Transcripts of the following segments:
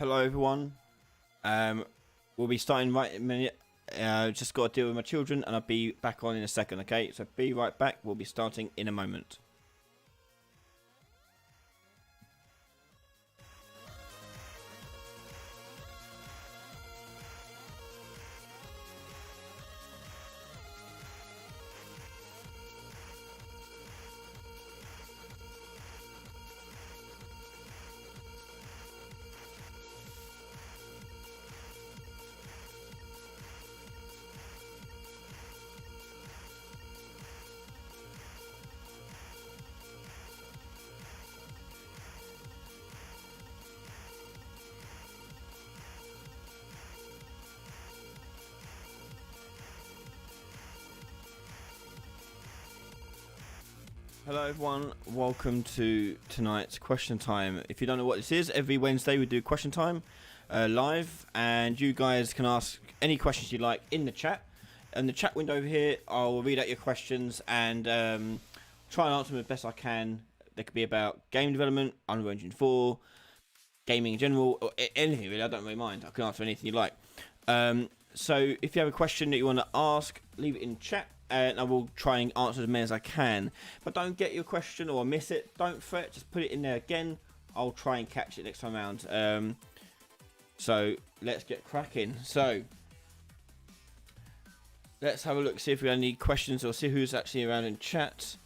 Hello everyone. We'll be starting right in a minute. Just got to deal with my children and I'll be back on in a second, okay? So be right back. We'll be starting in a moment. Hello everyone, welcome to tonight's question time. If you don't know what this is, every Wednesday we do question time live, and you guys can ask any questions you like in the chat. In the chat window over here, I'll read out your questions and try and answer them as best I can. They could be about game development, Unreal Engine 4, gaming in general, or anything really. I don't really mind. I can answer anything you like. So if you have a question that you want to ask, leave it in chat. And I will try and answer as many as I can. If I don't get your question or miss it, don't fret. Just put it in there again. I'll try and catch it next time around. So let's get cracking. So let's have a look, see if we have any questions or see who's actually around in chat.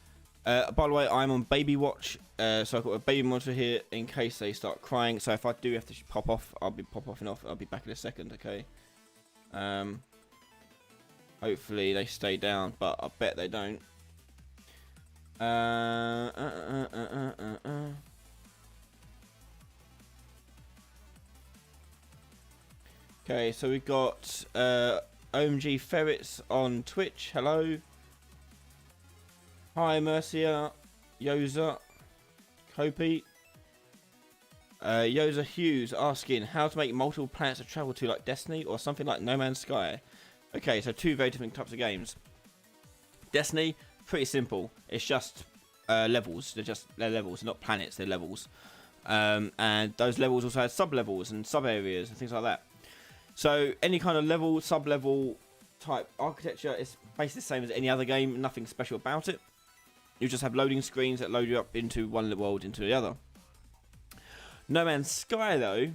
By the way, I'm on baby watch. So I've got a baby monitor here in case they start crying. So if I do have to pop off, I'll be off. I'll be back in a second, okay? Hopefully they stay down, but I bet they don't. Okay, so we've got OMG Ferrets on Twitch. Hello. Hi, Mercia, Yoza, Kopi. Yoza Hughes asking how to make multiple planets to travel to, like Destiny or something like No Man's Sky. Okay, so two very different types of games. Destiny, pretty simple. It's just levels. They're levels, not planets. They're levels, and those levels also have sub-levels and sub-areas and things like that. So any kind of level, sub-level type architecture is basically the same as any other game. Nothing special about it. You just have loading screens that load you up into one world into the other. No Man's Sky, though.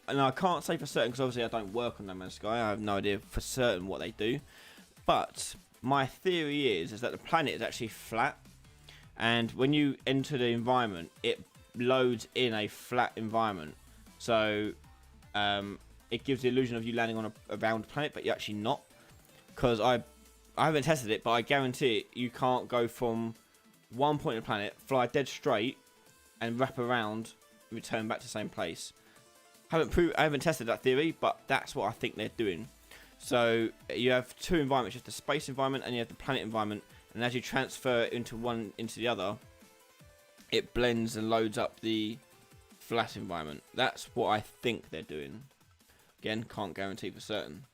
And I can't say for certain because obviously I don't work on No Man's Sky. I have no idea for certain what they do. But my theory is that the planet is actually flat. And when you enter the environment, it loads in a flat environment. So it gives the illusion of you landing on a round planet, but you're actually not. Because I haven't tested it, but I guarantee it, you can't go from one point of the planet, fly dead straight, and wrap around, return back to the same place. I haven't tested that theory, but that's what I think they're doing. So you have two environments. You have the space environment and you have the planet environment. And as you transfer into one into the other, it blends and loads up the flat environment. That's what I think they're doing. Again, can't guarantee for certain.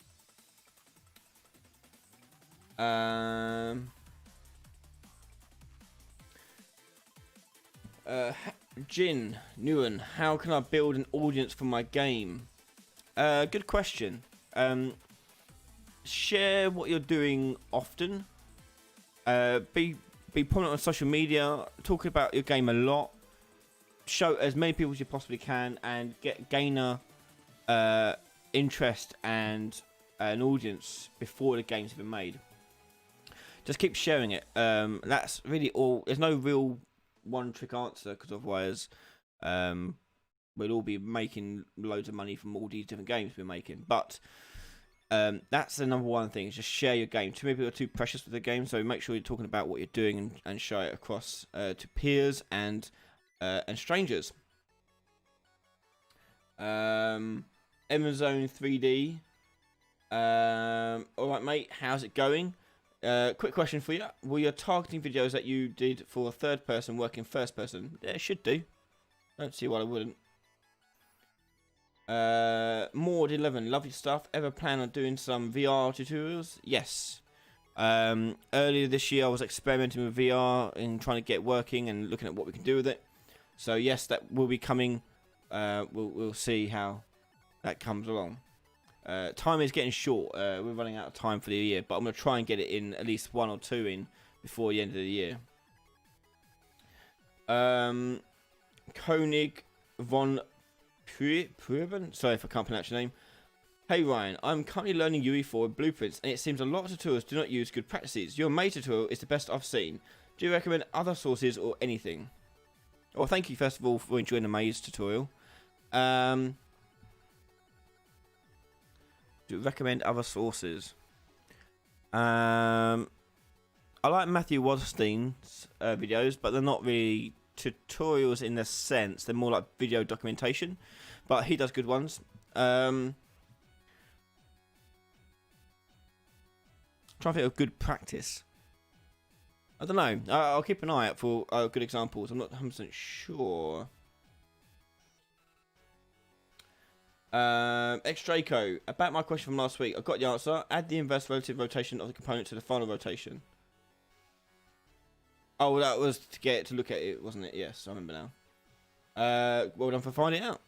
Jin Nguyen, how can I build an audience for my game? Good question. Share what you're doing often. Be prominent on social media. Talk about your game a lot. Show as many people as you possibly can, and gain interest and an audience before the game's been made. Just keep sharing it. That's really all. There's no real one-trick answer, because otherwise we'll all be making loads of money from all these different games we're making. But that's the number one thing, is just share your game. Too many people are too precious with the game, so make sure you're talking about what you're doing and share it across to peers and strangers. Amazon 3D. Alright mate, how's it going? Quick question for you. Will your targeting videos that you did for third person work in first person? Yeah, it should do. Don't see why I wouldn't. Maud 11, lovely stuff. Ever plan on doing some VR tutorials? Yes. Earlier this year I was experimenting with VR and trying to get working and looking at what we can do with it. So yes, that will be coming. We'll see how that comes along. Time is getting short. We're running out of time for the year, but I'm going to try and get it in at least 1 or 2 in before the end of the year. Koenig von Prueben. Sorry if I can't pronounce your name. Hey Ryan, I'm currently learning UE4 blueprints, and it seems a lot of tutorials do not use good practices. Your May tutorial is the best I've seen. Do you recommend other sources or anything? Well, thank you first of all for enjoying the Maze tutorial. Do you recommend other sources? I like Matthew Wadstein's videos, but they're not really tutorials in the sense. They're more like video documentation, but he does good ones. Trying to think of good practice. I don't know. I'll keep an eye out for good examples. I'm not 100% sure. X-Draco, about my question from last week. I got the answer. Add the inverse relative rotation of the component to the final rotation. Oh, that was to get it to look at it, wasn't it? Yes, I remember now. Well done for finding it out.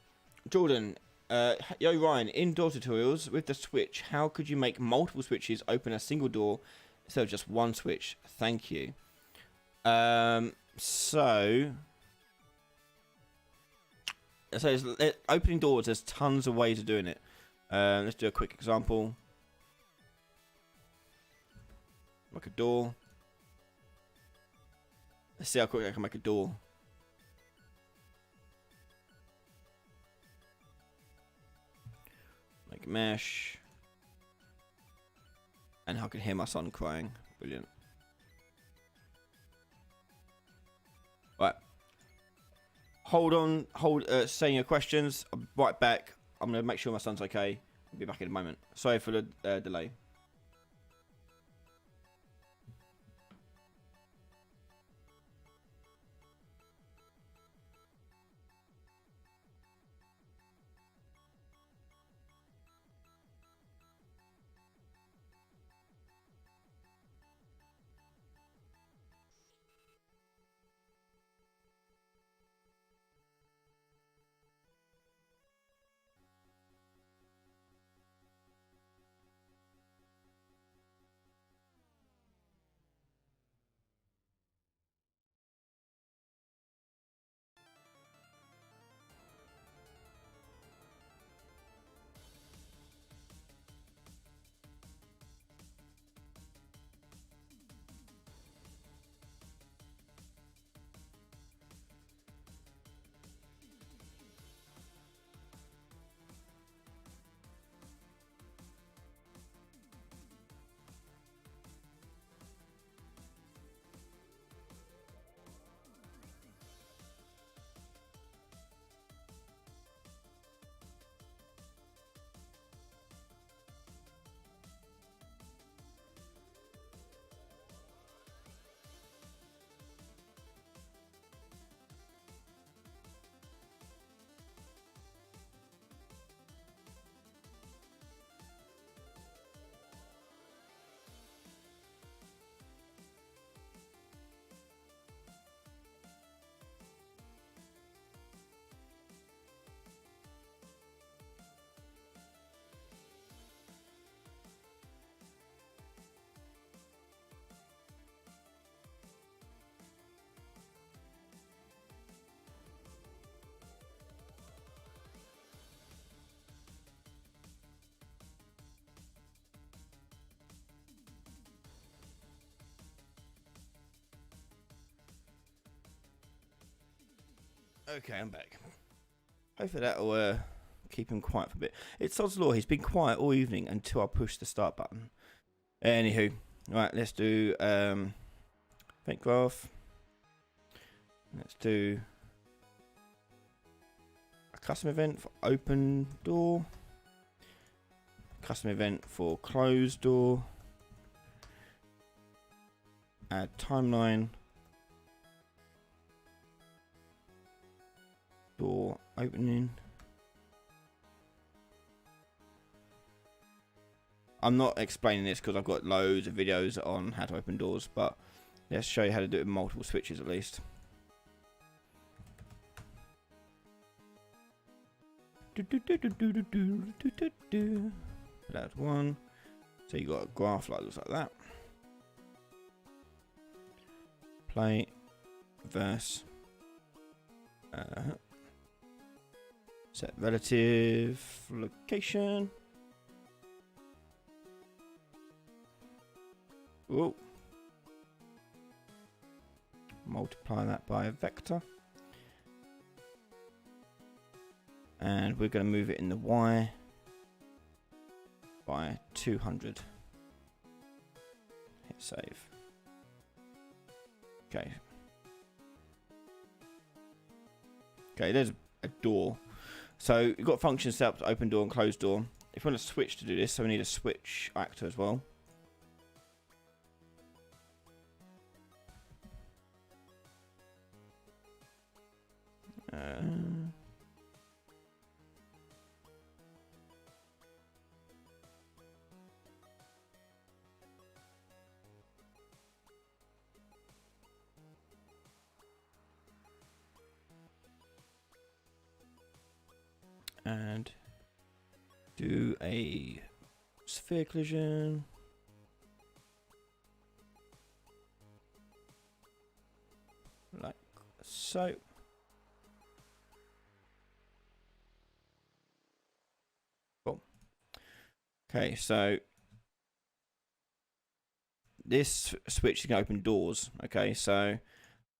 Jordan, yo Ryan, indoor tutorials with the switch, how could you make multiple switches open a single door instead of just one switch? Thank you. So opening doors, there's tons of ways of doing it. Let's do a quick example. Make a door. Let's see how quickly I can make a door. Make a mesh. And I can hear my son crying. Brilliant. Right. Hold on. Saying your questions. I'll be right back. I'm going to make sure my son's okay. I'll be back in a moment. Sorry for the delay. Okay, I'm back. Hopefully that'll keep him quiet for a bit. It's Sod's Law. He's been quiet all evening until I push the start button. Anywho, right, let's do event graph. Let's do a custom event for open door. Custom event for closed door. Add timeline. Door opening. I'm not explaining this because I've got loads of videos on how to open doors, but let's show you how to do it with multiple switches at least. That's one. So you got a graph like looks like that. Play, verse, set relative location. Whoa. Multiply that by a vector. And we're going to move it in the Y by 200. Hit save. Okay. Okay, there's a door. So you've got functions set up to open door and close door. If we want to switch to do this, so we need a switch actor as well. And do a sphere collision. Like so. Cool. Okay, so this switch is going to open doors. Okay, so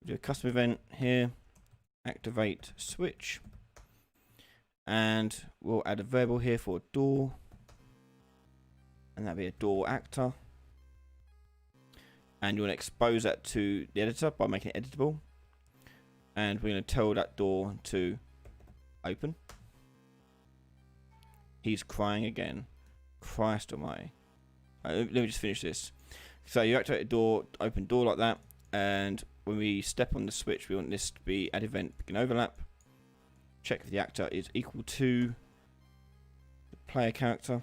do a custom event here, activate switch. And we'll add a variable here for a door, and that'll be a door actor. And you want to expose that to the editor by making it editable. And we're going to tell that door to open. He's crying again. Christ almighty. Right, let me just finish this. So you activate a door, open door like that, and when we step on the switch, we want this to be add event begin overlap. Check if the actor is equal to the player character.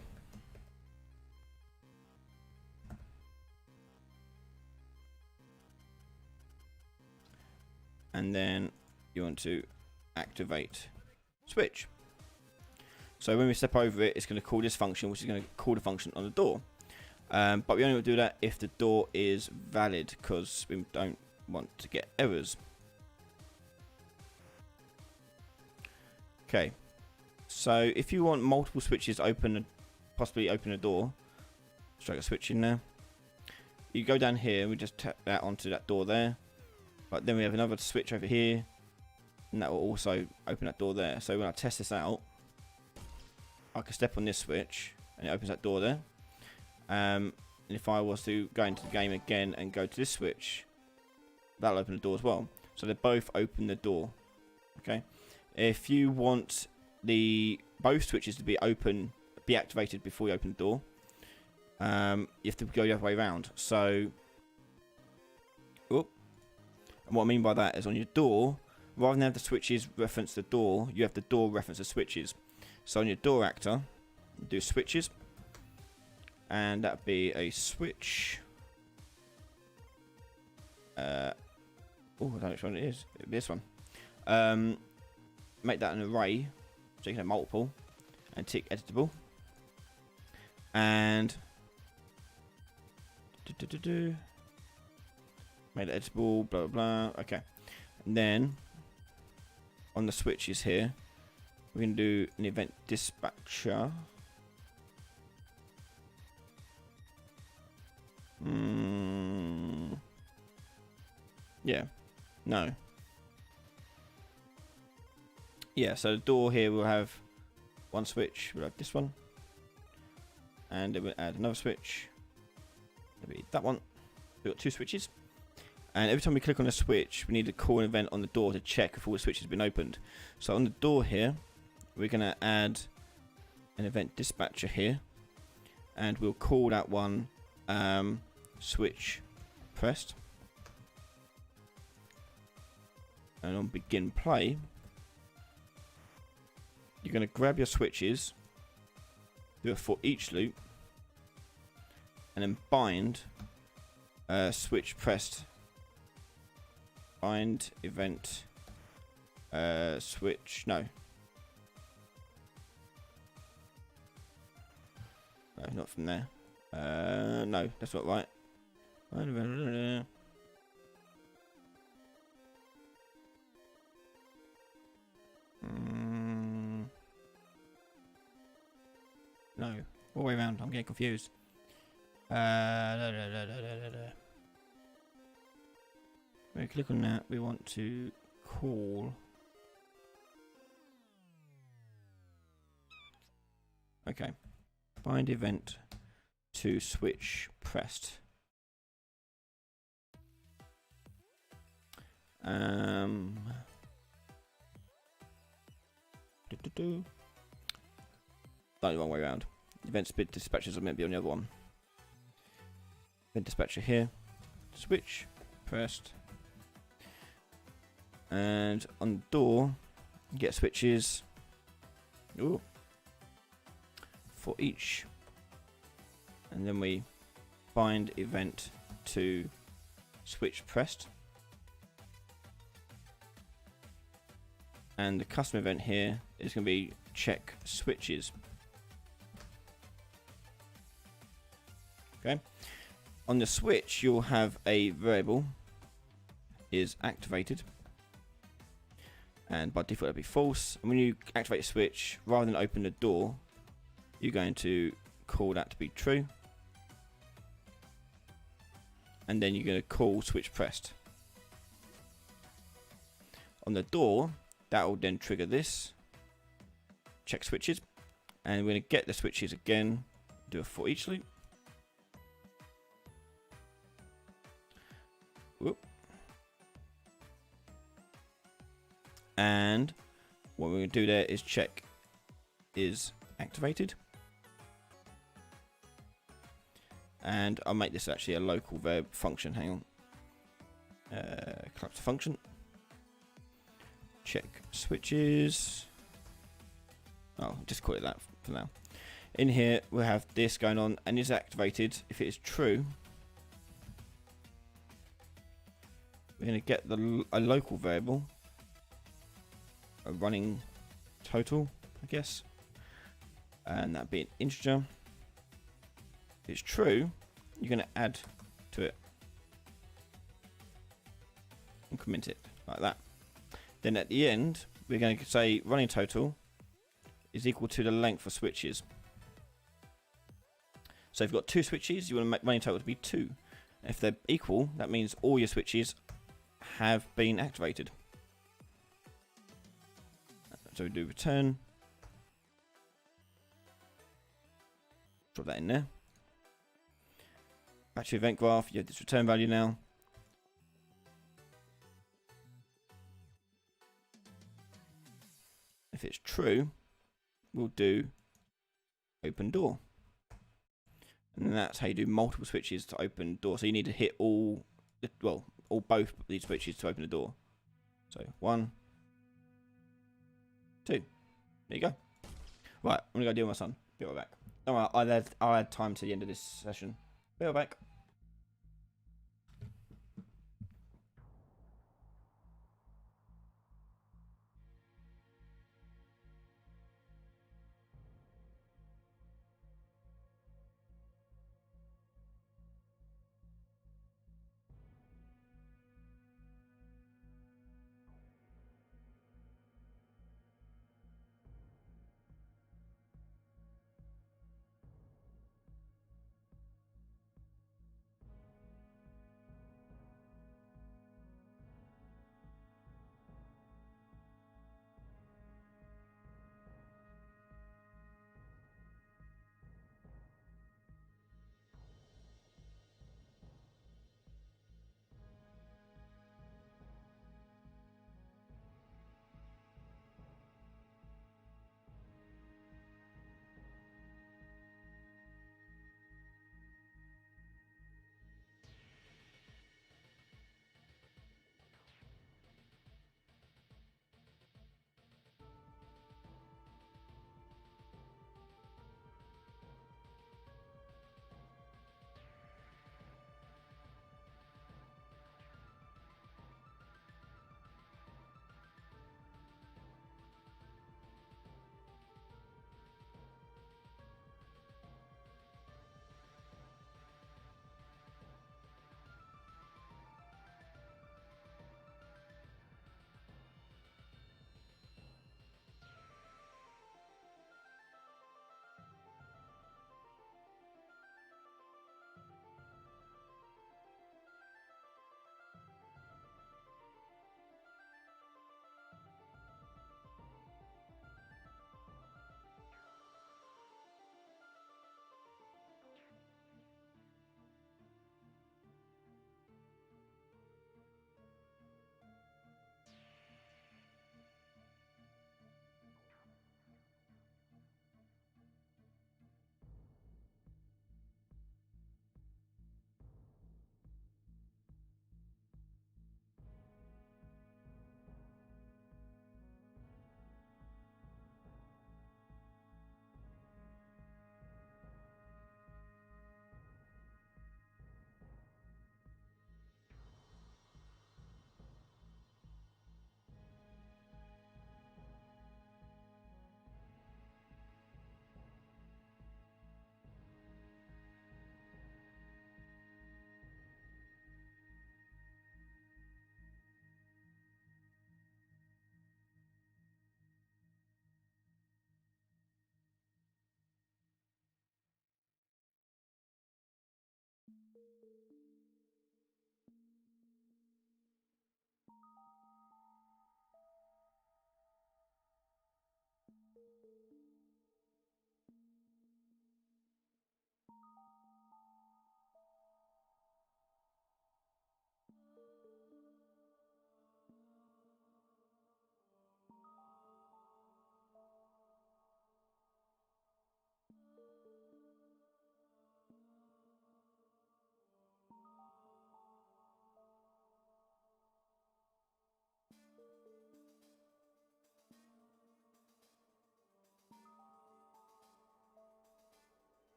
And then you want to activate switch. So when we step over it, it's going to call this function, which is going to call the function on the door. But we only want to do that if the door is valid, because we don't want to get errors. Okay, so if you want multiple switches to open, possibly open a door, strike a switch in there. You go down here, we just tap that onto that door there. But then we have another switch over here, and that will also open that door there. So when I test this out, I can step on this switch, and it opens that door there. And if I was to go into the game again and go to this switch, that'll open the door as well. So they both open the door. Okay. If you want both switches to be activated before you open the door, you have to go the other way around. So, and what I mean by that is on your door, rather than have the switches reference the door, you have the door reference the switches. So on your door actor, do switches, and that'd be a switch. I don't know which one it is. It'd be this one. Make that an array, so you can have multiple, and tick editable. And made it editable, blah blah blah. Okay, and then on the switches here, we're gonna do an event dispatcher. Yeah, no. Yeah, so the door here will have one switch, we'll have this one, and then we'll add another switch, maybe that one. We've got two switches, and every time we click on a switch, we need to call an event on the door to check if all the switches have been opened. So on the door here, we're going to add an event dispatcher here, and we'll call that one switch pressed, and on begin play, you're going to grab your switches, do a for each loop, and then bind switch pressed, bind event switch, no, No, not from there. No, that's not right. No, all the way around. I'm getting confused. When we click on that, we want to call. Okay. Bind event to switch pressed. The wrong way around. Event dispatchers are meant to be on the other one. Event dispatcher here. Switch pressed. And on the door, you get switches. Ooh. For each. And then we bind event to switch pressed. And the custom event here is going to be check switches. Okay. On the switch, you'll have a variable is activated. And by default, it'll be false. And when you activate a switch, rather than open the door, you're going to call that to be true. And then you're going to call switch pressed. On the door, that will then trigger this. Check switches. And we're going to get the switches again. Do a for each loop. Whoop. And what we're going to do there is check is activated. And I'll make this actually a local verb function. Hang on. Collapse function. Check switches. Oh, just call it that for now. In here, we'll have this going on and is activated. If it is true, we're going to get a local variable, a running total, I guess, and that'd be an integer. If it's true, you're going to add to it, increment it like that. Then at the end, we're going to say running total is equal to the length of switches. So if you've got 2 switches, you want to make running total to be 2. If they're equal, that means all your switches have been activated. So we do return. Drop that in there. Back to event graph, you have this return value now. If it's true, we'll do open door. And then that's how you do multiple switches to open door. So you need to hit both of these switches to open the door. So 1, 2. There you go. Right, I'm gonna go deal with my son. Be right back. Alright, I'll add time to the end of this session. Be right back.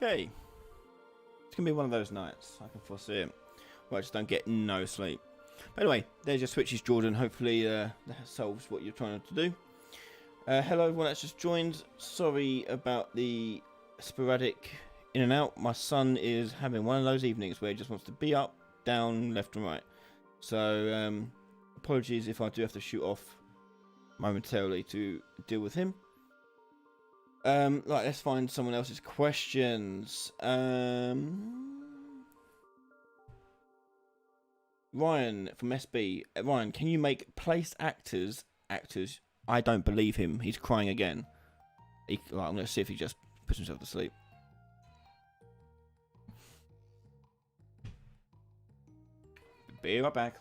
Okay. It's going to be one of those nights. I can foresee it. Where I just don't get no sleep. But anyway, there's your switches, Jordan. Hopefully that solves what you're trying to do. Hello, everyone that's just joined. Sorry about the sporadic in and out. My son is having one of those evenings where he just wants to be up, down, left and right. So, apologies if I do have to shoot off momentarily to deal with him. Right, let's find someone else's questions. Ryan from SB. Ryan, can you make place actors? I don't believe him. He's crying again. Right, I'm going to see if he just puts himself to sleep. Be right back.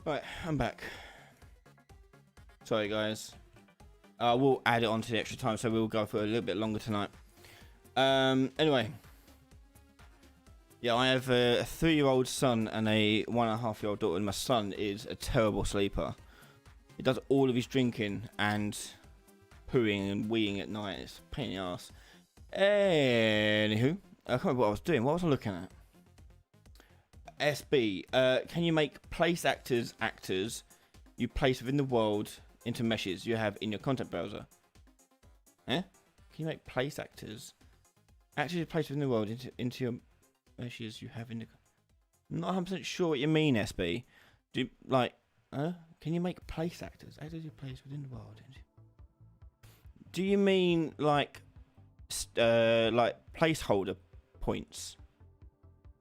Right, I'm back. Sorry, guys. We'll add it on to the extra time, so we'll go for a little bit longer tonight. Anyway. Yeah, I have a 3-year-old son and a 1.5-year-old daughter, and my son is a terrible sleeper. He does all of his drinking and pooing and weeing at night. It's a pain in the ass. Anywho, I can't remember what I was doing. What was I looking at? SB, can you make place actors you place within the world into meshes you have in your content browser? Eh? Can you make place actors you place within the world into your meshes you have in the... I'm not 100% sure what you mean, SB. Do you, like, can you make place actors you place within the world? Do you mean, like, like placeholder points.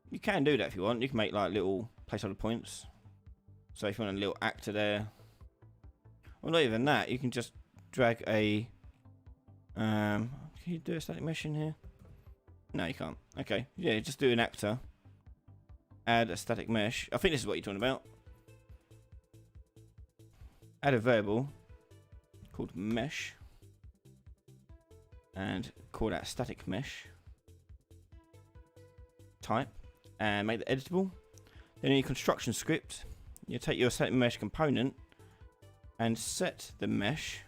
You can do that if you want. You can make like little placeholder points. So if you want a little actor there, well, not even that. You can just drag a. Can you do a static mesh in here? No, you can't. Okay, yeah, just do an actor. Add a static mesh. I think this is what you're talking about. Add a variable called mesh, and call that static mesh. Type and make that editable. Then in your construction script, you take your static mesh component and set the mesh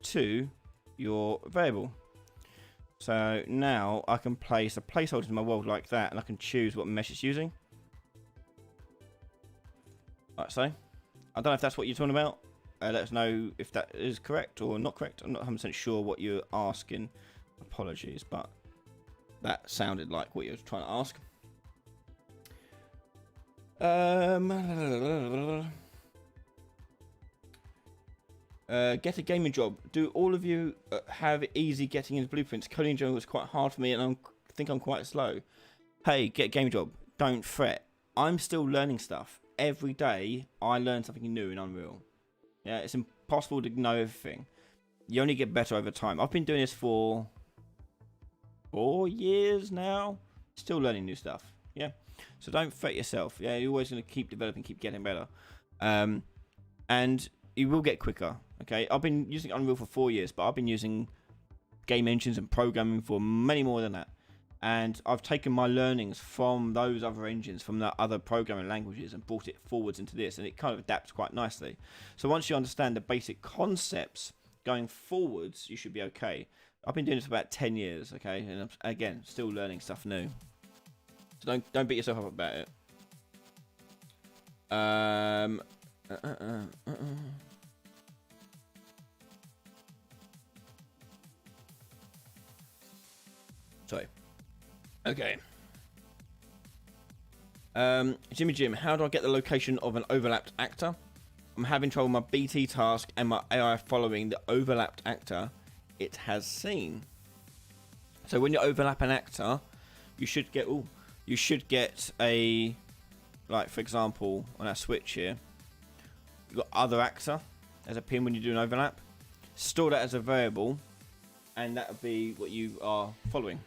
to your variable. So now I can place a placeholder in my world like that, and I can choose what mesh it's using. Like so. I don't know if that's what you're talking about. Let us know if that is correct or not correct. I'm not 100% sure what you're asking. Apologies, but that sounded like what you were trying to ask. Get a gaming job. Do all of you have it easy getting into blueprints? Coding in general is quite hard for me, and I think I'm quite slow. Hey, get a gaming job. Don't fret. I'm still learning stuff. Every day, I learn something new in Unreal. Yeah, it's impossible to know everything. You only get better over time. I've been doing this for 4 years now. Still learning new stuff. Yeah, so don't fret yourself. Yeah, you're always going to keep developing, keep getting better. And you will get quicker. Okay, I've been using Unreal for 4 years, but I've been using game engines and programming for many more than that. And I've taken my learnings from those other engines, from the other programming languages, and brought it forwards into this, and it kind of adapts quite nicely. So once you understand the basic concepts going forwards, you should be okay. I've been doing this for about 10 years, okay, and I'm, again, still learning stuff new. So don't beat yourself up about it. Sorry. Okay. Jimmy Jim, how do I get the location of an overlapped actor? I'm having trouble with my BT task and my AI following the overlapped actor it has seen. So when you overlap an actor, you should get a, like for example, on our switch here, you've got other actor as a pin when you do an overlap. Store that as a variable, and that would be what you are following.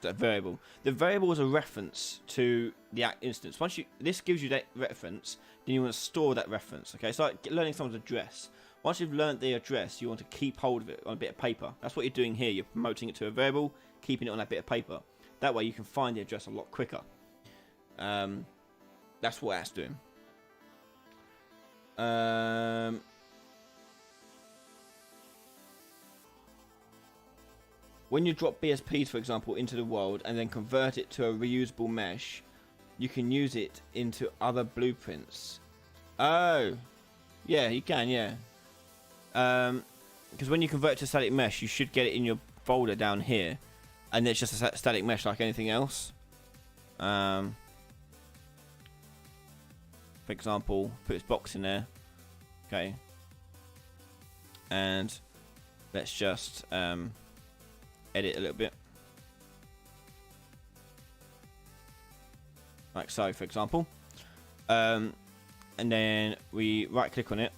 That variable. The variable is a reference to the instance. This gives you that reference, then you want to store that reference. Okay, it's like learning someone's address. Once you've learned the address, you want to keep hold of it on a bit of paper. That's what you're doing here. You're promoting it to a variable, keeping it on that bit of paper. That way you can find the address a lot quicker. That's what that's doing. When you drop BSPs, for example, into the world and then convert it to a reusable mesh, you can use it into other blueprints. Oh, yeah, you can, yeah. Because when you convert it to static mesh, you should get it in your folder down here, and it's just a static mesh like anything else. For example, put this box in there. Okay. And let's just edit a little bit. Like so, for example. And then we right click on it.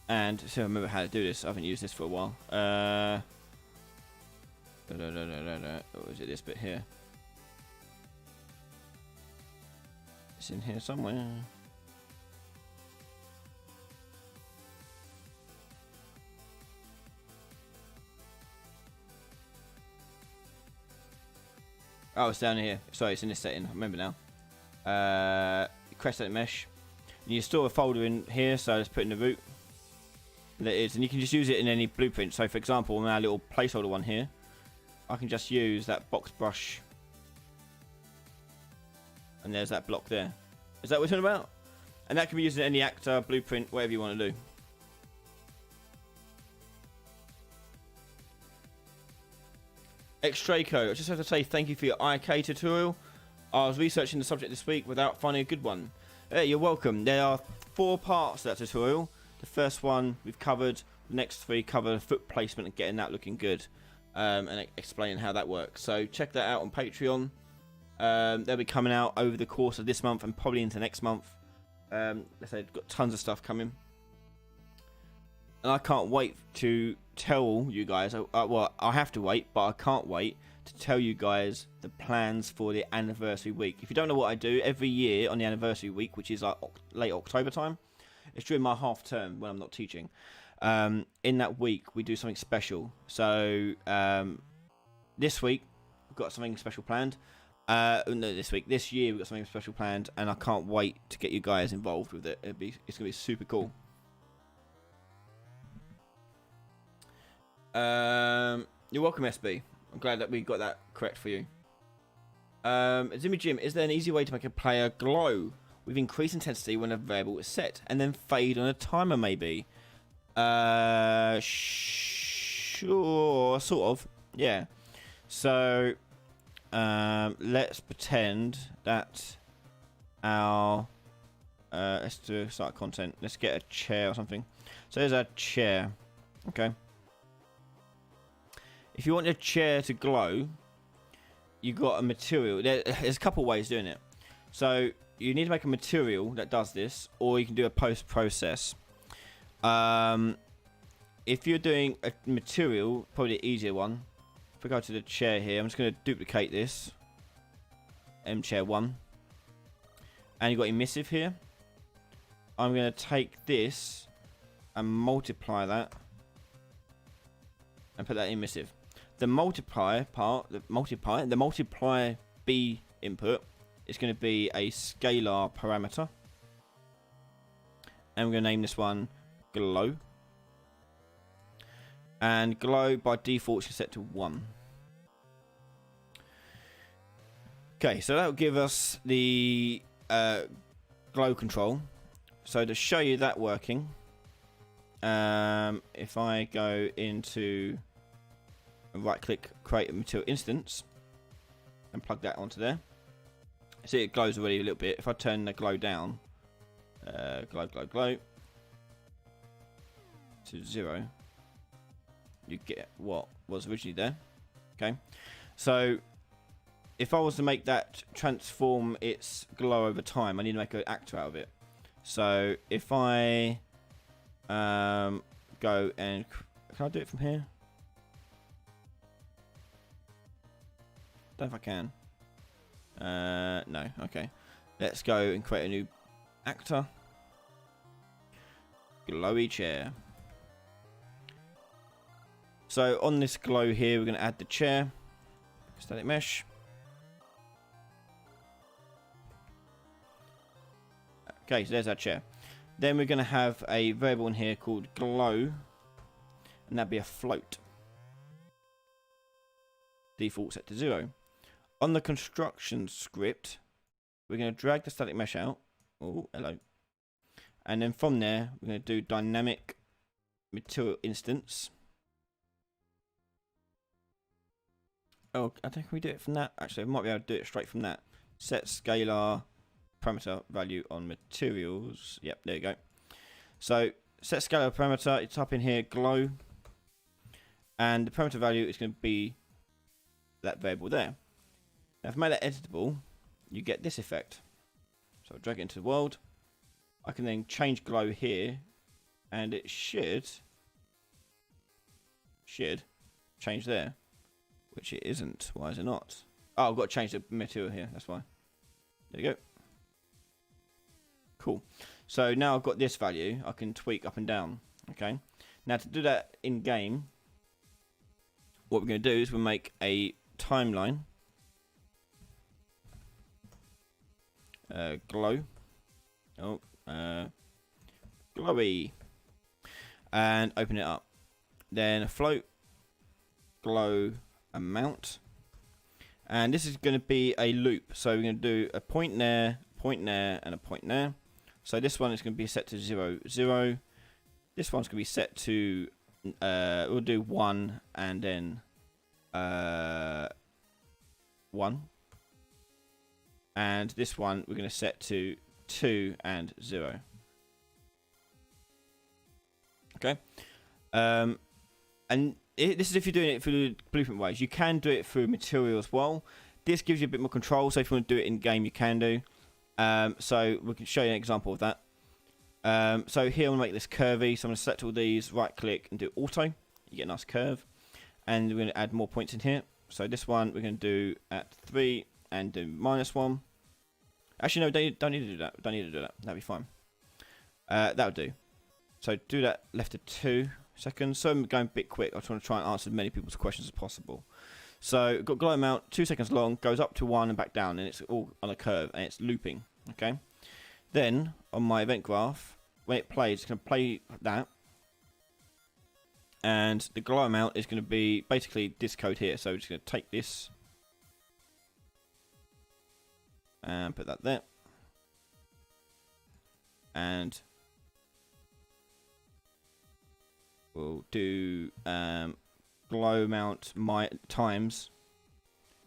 And see if I remember how to do this. I haven't used this for a while. Or is it this bit here? It's in here somewhere. Oh, it's down here. Sorry, it's in this setting. I remember now. Crest edit mesh. And you store a folder in here, so let's put in the root. There it is, and you can just use it in any blueprint. So, for example, on our little placeholder one here, I can just use that box brush. And there's that block there. Is that what we're talking about? And that can be used in any actor, blueprint, whatever you want to do. Extraco, I just have to say thank you for your IK tutorial. I was researching the subject this week without finding a good one. You're welcome. There are 4 parts to that tutorial. The first one we've covered The next 3 cover foot placement and getting that looking good, and explaining how that works. So check that out on Patreon. They'll be coming out over the course of this month and probably into next month. Let's say, got tons of stuff coming, and I can't wait to tell you guys. Well, I have to wait, but I can't wait to tell you guys the plans for the anniversary week. If you don't know what I do every year on the anniversary week, which is like late October time, it's during my half term when I'm not teaching. In that week we do something special. So this week we've got something special planned. No, this year we've got something special planned, and I can't wait to get you guys involved with it. It's gonna be super cool. You're welcome, SB. I'm glad that we got that correct for you. Zimmy Jim, is there an easy way to make a player glow with increased intensity when a variable is set, and then fade on a timer, maybe? Sure, sort of, yeah. So, let's pretend that our, let's do start content. Let's get a chair or something. So there's our chair, okay. If you want your chair to glow, you've got a material. There's a couple of ways doing it. So you need to make a material that does this, or you can do a post-process. If you're doing a material, probably the easier one. If we go to the chair here, I'm just going to duplicate this. Chair 1. And you've got emissive here. I'm going to take this and multiply that and put that in emissive. The multiply part, the multiply B input is going to be a scalar parameter, and we're going to name this one glow. And glow by default is set to 1. Okay, so that will give us the glow control. So to show you that working, if I go into right click, create a material instance, and plug that onto there. See, it glows already a little bit. If I turn the glow down, glow to 0, you get what was originally there. Okay, so if I was to make that transform its glow over time, I need to make an actor out of it. So if I go and can I do it from here? Don't know if I can. No. Okay. Let's go and create a new actor. Glowy chair. So on this glow here, we're going to add the chair. Static mesh. Okay, so there's our chair. Then we're going to have a variable in here called glow, and that'd be a float. Default set to 0. On the construction script, we're going to drag the static mesh out. Oh, hello. And then from there, we're going to do dynamic material instance. Oh, I think we do it from that. Actually, I might be able to do it straight from that. Set scalar parameter value on materials. Yep, there you go. So, set scalar parameter, you type in here glow. And the parameter value is going to be that variable there. Now, if I make that editable, you get this effect. So I'll drag it into the world. I can then change glow here, and it should change there, which it isn't. Why is it not? Oh, I've got to change the material here. That's why. There you go. Cool. So now I've got this value. I can tweak up and down. Okay. Now to do that in game, what we're going to do is we'll make a timeline. Glow. Oh, glowy. And open it up. Then float. Glow amount. And this is going to be a loop. So we're going to do a point there, and a point there. So this one is going to be set to 0, 0. This one's going to be set to, we'll do 1 and then 1. And this one we're going to set to 2 and 0. Okay. And this is if you're doing it through the blueprint ways. You can do it through material as well. This gives you a bit more control, so if you want to do it in game, you can do. So we can show you an example of that. So here I'm going to make this curvy, so I'm going to select all these, right click and do auto. You get a nice curve. And we're going to add more points in here. So this one we're going to do at 3 and do -1. Actually no, don't need to do that. Don't need to do that. That'll be fine. That'll do. So do that left to 2 seconds. So I'm going a bit quick. I just want to try and answer as many people's questions as possible. So got glow amount 2 seconds long, goes up to 1 and back down, and it's all on a curve and it's looping. Okay. Then on my event graph, when it plays, it's going to play that, and the glow amount is going to be basically this code here. So we're just going to take this and put that there, and we'll do glow amount times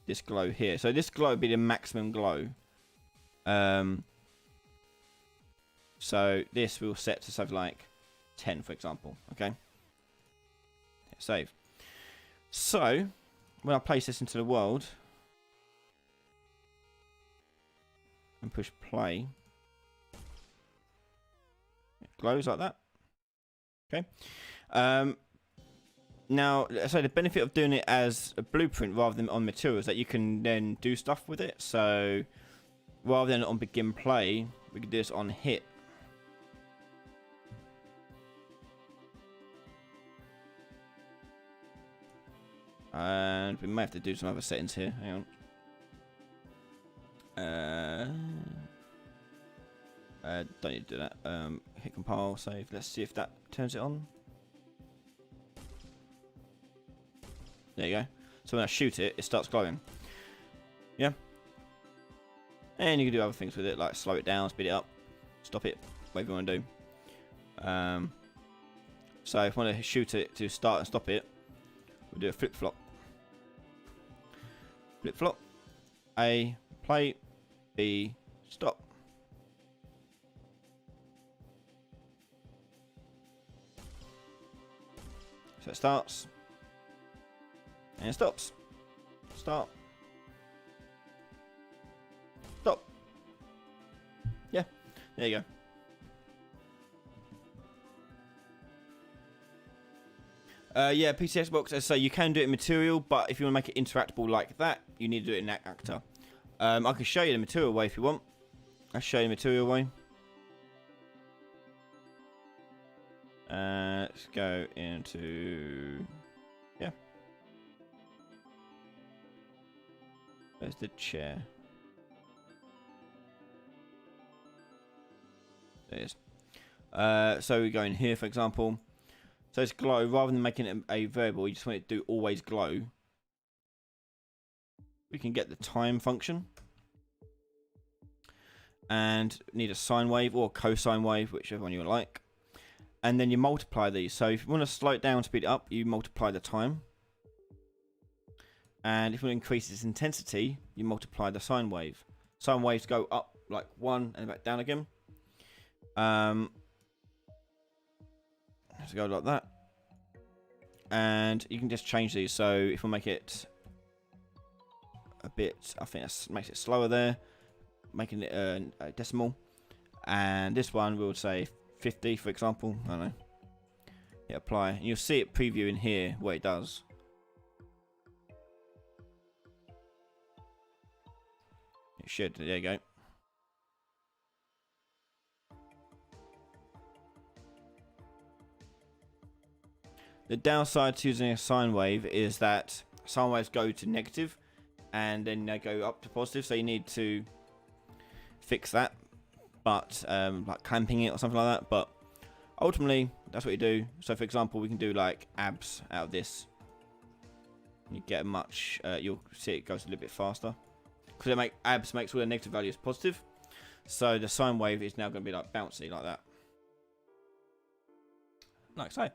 this glow here. So this glow would be the maximum glow. So this we'll set to something like 10, for example. Okay. Hit save. So when I place this into the world and push play, it glows like that. Okay. Now, so the benefit of doing it as a blueprint rather than on materials, that you can then do stuff with it. So rather than on begin play, we can do this on hit. And we may have to do some other settings here. Hang on. Don't need to do that. Hit compile, save. Let's see if that turns it on. There you go. So when I shoot it, it starts glowing. Yeah. And you can do other things with it, like slow it down, speed it up, stop it, whatever you want to do. So if I want to shoot it to start and stop it, we'll do a flip-flop. Flip-flop. A, play. B, stop. So it starts. And it stops. Start. Stop. Yeah, there you go. Yeah, PC Xbox, as I say, you can do it in material, but if you want to make it interactable like that, you need to do it in actor. I can show you the material way if you want. I'll show you the material way. Let's go into... Yeah. Where's the chair? There it is. So we go in here, for example. So it's glow. Rather than making it a variable, you just want it to do always glow. We can get the time function. And need a sine wave or cosine wave, whichever one you like. And then you multiply these. So if you want to slow it down, speed it up, you multiply the time. And if you want to increase its intensity, you multiply the sine wave. Sine waves go up like 1 and back down again. Let's go like that. And you can just change these. So if we make it a bit, I think that makes it slower there, making it a decimal. And this one we'll say 50, for example. I don't know. Hit apply. And you'll see it previewing here what it does. It should. There you go. The downside to using a sine wave is that sine waves go to negative and then they go up to positive, so you need to fix that, but like clamping it or something like that. But ultimately that's what you do. So for example, we can do like abs out of this. You get a much you'll see it goes a little bit faster because abs makes all the negative values positive, so the sine wave is now going to be like bouncy like that, like so.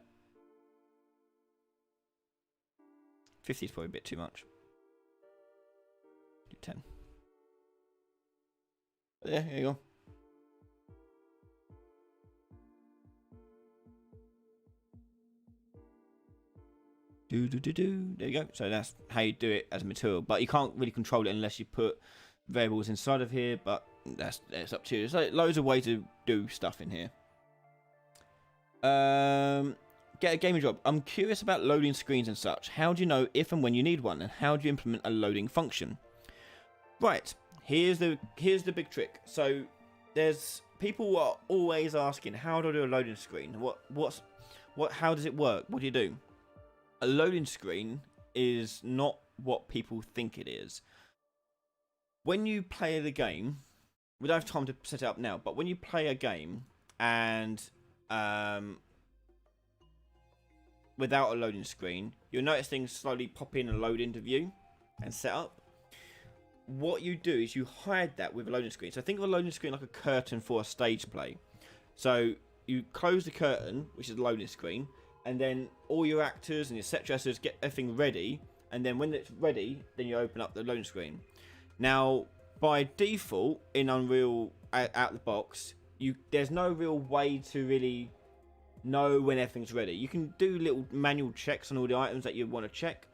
50 is probably a bit too much. Do 10. But yeah, here you go. There you go. So that's how you do it as a material, but you can't really control it unless you put variables inside of here. But it's up to you. There's like loads of ways to do stuff in here. Get a gaming job. I'm curious about loading screens and such. How do you know if and when you need one, and how do you implement a loading function? Right. Here's the big trick. So there's people are always asking, how do I do a loading screen? How does it work? What do you do? A loading screen is not what people think it is. When you play the game, we don't have time to set it up now, but when you play a game and without a loading screen, you'll notice things slowly pop in and load into view and set up. What you do is you hide that with a loading screen. So think of a loading screen like a curtain for a stage play. So you close the curtain, which is the loading screen, and then all your actors and your set dressers get everything ready, and then when it's ready, then you open up the loading screen. Now, by default, in Unreal out the box, there's no real way to really know when everything's ready. You can do little manual checks on all the items that you want to check,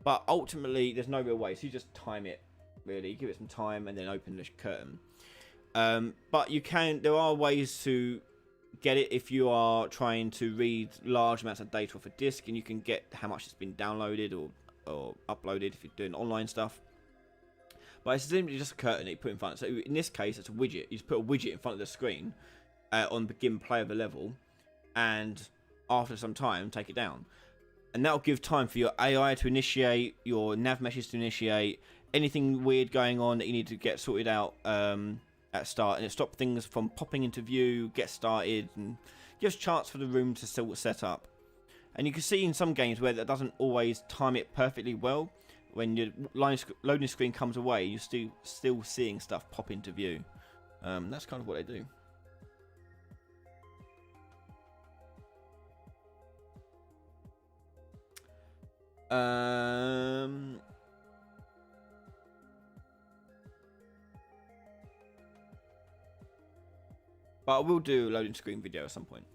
but ultimately there's no real way. So you just time it, really, give it some time, and then open the curtain. But there are ways to get it if you are trying to read large amounts of data off a disk, and you can get how much it's been downloaded or uploaded if you're doing online stuff. But it's simply just a curtain that you put in front. So in this case, it's a widget. You just put a widget in front of the screen on begin play of the level, and after some time, take it down. And that'll give time for your AI to initiate, your nav meshes to initiate, anything weird going on that you need to get sorted out at start, and it stops things from popping into view, get started, and gives chance for the room to still set up. And you can see in some games where that doesn't always time it perfectly well. When your loading screen comes away, you're still seeing stuff pop into view. That's kind of what they do. But I will do a loading screen video at some point.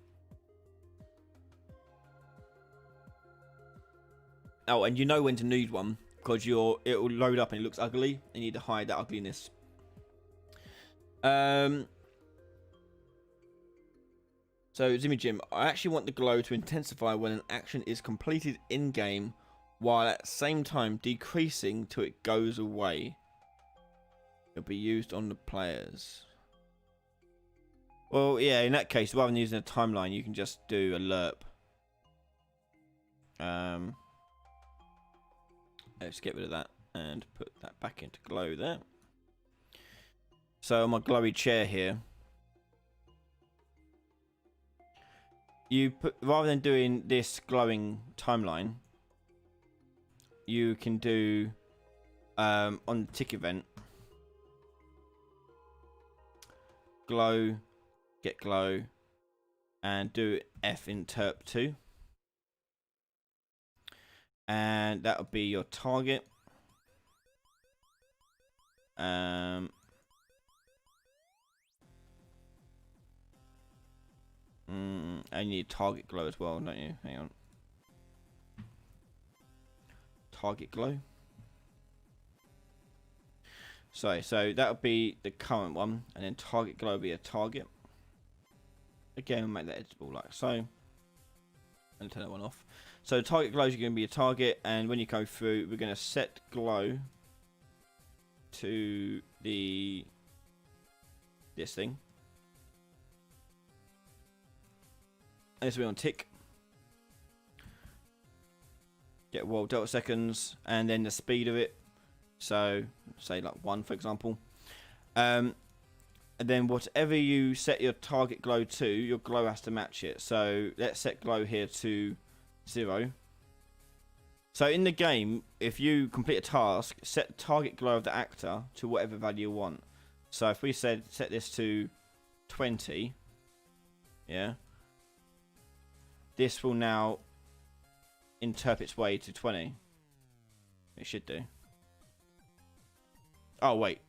Oh, and you know when to need one, because it will load up and it looks ugly, and you need to hide that ugliness. So Zimmy Jim, I actually want the glow to intensify when an action is completed in game, while at the same time decreasing till it goes away. It'll be used on the players. Well, yeah, in that case, rather than using a timeline, you can just do a lerp. Let's get rid of that and put that back into glow there. So on my glowy chair here, rather than doing this glowing timeline, you can do on the tick event, glow, get glow, and do F interp 2. And that'll be your target. And you need target glow as well, don't you? Hang on. Target glow. So that'll be the current one, and then target glow will be a target. Again, we'll make that editable like so. And turn that one off. So target glows are going to be a target, and when you go through, we're going to set glow to this thing. And this will be on tick. Get world delta seconds, and then the speed of it. So say like 1, for example. And then whatever you set your target glow to, your glow has to match it. So let's set glow here to 0. So in the game, if you complete a task, set the target glow of the actor to whatever value you want. So if we set this to 20, yeah, this will now interpret its way to 20. It should do. Oh wait,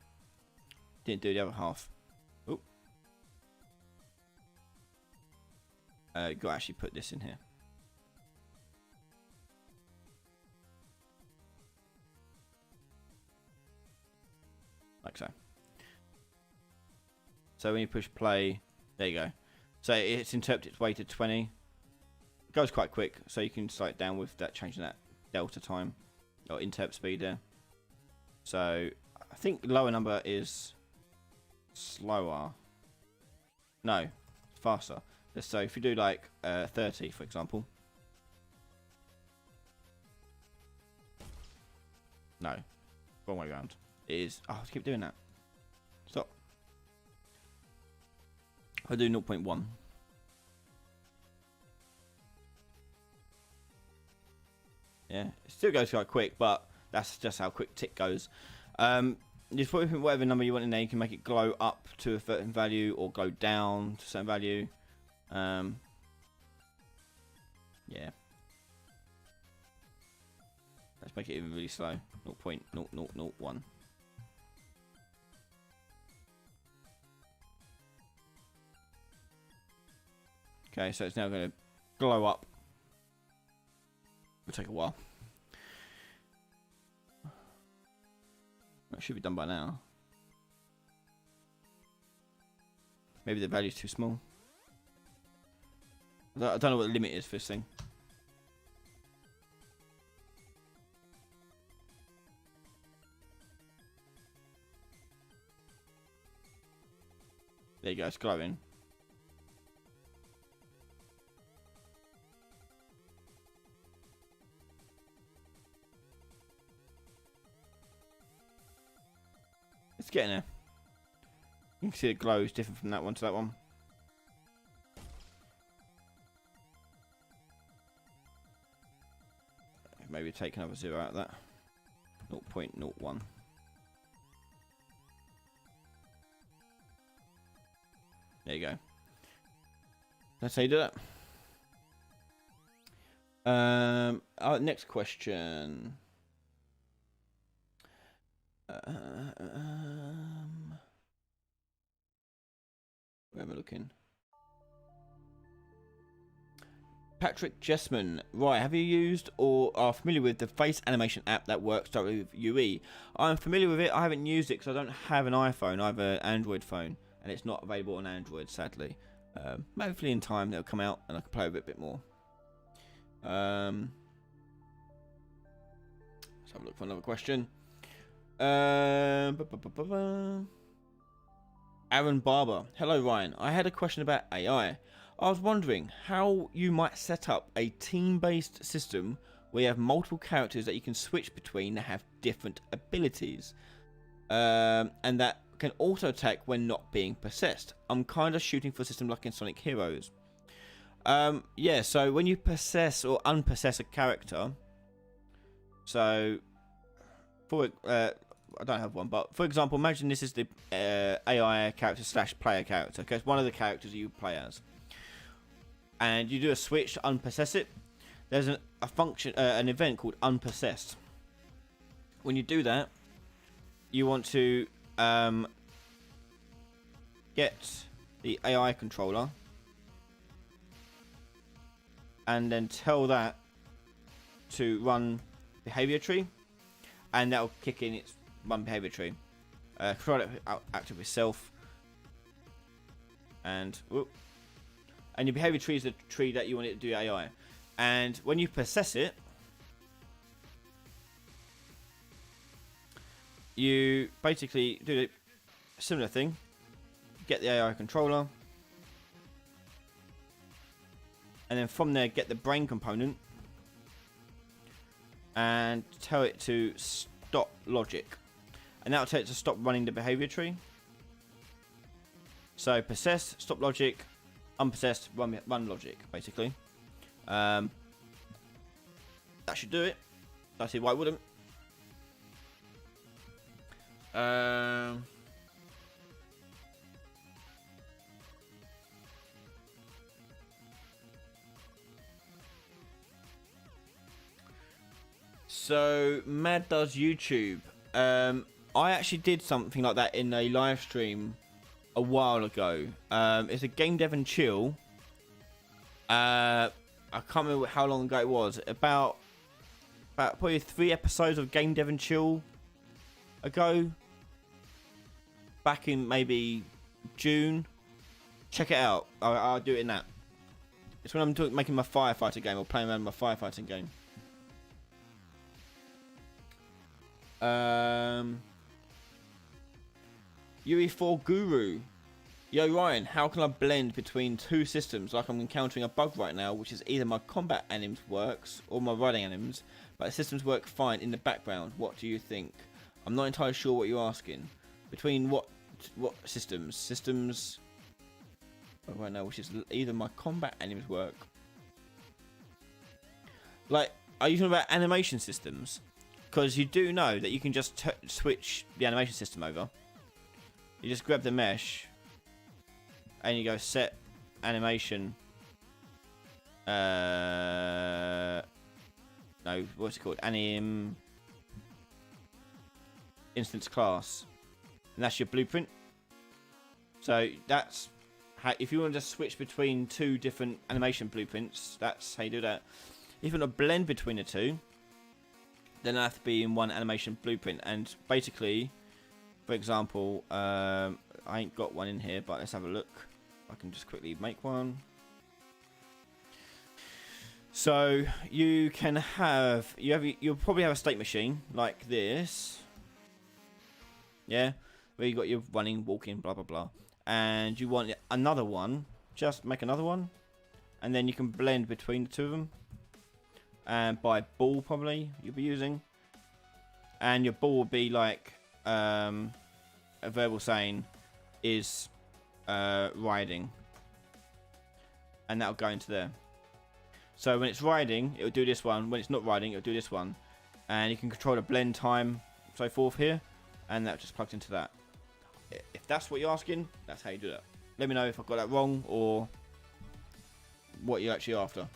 didn't do the other half. Oh, got to actually put this in here. like so. So when you push play, there you go. So it's interpreted weighted 20. It goes quite quick, so you can slow it down with that, changing that delta time or interp speed there. So I think lower number is slower. No, faster. So if you do like 30, for example. No, wrong way around. It is. Oh, I keep doing that. Stop. I do 0.1. Yeah, it still goes quite quick, but that's just how quick tick goes. Just put whatever number you want in there. You can make it glow up to a certain value or go down to a certain value. Yeah. Let's make it even really slow. 0.0001. Okay, so it's now going to glow up. It'll take a while. That should be done by now. Maybe the value's too small. I don't know what the limit is for this thing. There you go, it's glowing. It's getting there. You can see the glow is different from that one to that one. Maybe take another 0 out of that. 0.01. There you go. That's how you do that. Next question. Where am I looking? Patrick Jessman. Right, have you used or are familiar with the face animation app that works directly with UE? I'm familiar with it. I haven't used it because I don't have an iPhone. I have an Android phone, and it's not available on Android, sadly. Hopefully in time they'll come out and I can play with it a bit more. Let's have a look for another question. Aaron Barber. Hello, Ryan. I had a question about AI. I was wondering how you might set up a team-based system where you have multiple characters that you can switch between that have different abilities. And that can auto-attack when not being possessed. I'm kind of shooting for a system like in Sonic Heroes. Yeah, so when you possess or unpossess a character, so for I don't have one, but for example, imagine this is the AI character / player character. Okay, it's one of the characters you play as, and you do a switch to unpossess it. There's a function, an event called unpossessed. When you do that, you want to get the AI controller and then tell that to run behavior tree, and that'll kick in its run behavior tree. Control it active itself, and your behavior tree is the tree that you want it to do AI. And when you possess it, you basically do a similar thing. Get the AI controller, and then from there get the brain component and tell it to stop logic, and that'll tell it to stop running the behavior tree. So possessed, stop logic; unpossessed, run logic, basically. That should do it. I see why it wouldn't. So Mad does YouTube. I actually did something like that in a live stream a while ago. It's a Game Dev and Chill. I can't remember how long ago it was. About probably 3 episodes of Game Dev and Chill ago. back in maybe June. Check it out. I'll do it in that. It's when I'm making my firefighter game or playing around my firefighting game. UE4 Guru. Yo Ryan, how can I blend between two systems like I'm encountering a bug right now, which is either my combat anims works or my riding anims, but the systems work fine in the background. What do you think? I'm not entirely sure what you're asking. Between what systems? Systems right now, which is either my combat anims work. Like, are you talking about animation systems? Because you do know that you can just switch the animation system over. You just grab the mesh and you go set animation. No, what's it called? Anim instance class, and that's your blueprint. So that's how, if you want to just switch between two different animation blueprints, that's how you do that. If you want to blend between the two, then it has to be in one animation blueprint. And basically, for example, I ain't got one in here, but let's have a look. I can just quickly make one. So you can have you'll probably have a state machine like this, yeah, where you got your running, walking, blah blah blah, and you want another one. Just make another one, and then you can blend between the two of them. And by ball probably you'll be using, and your ball will be like a verbal saying is riding, and that'll go into there. So when it's riding, it'll do this one. When it's not riding, it'll do this one. And you can control the blend time, so forth here. And that just plugs into that. If that's what you're asking, that's how you do that. Let me know if I got that wrong or what you're actually after.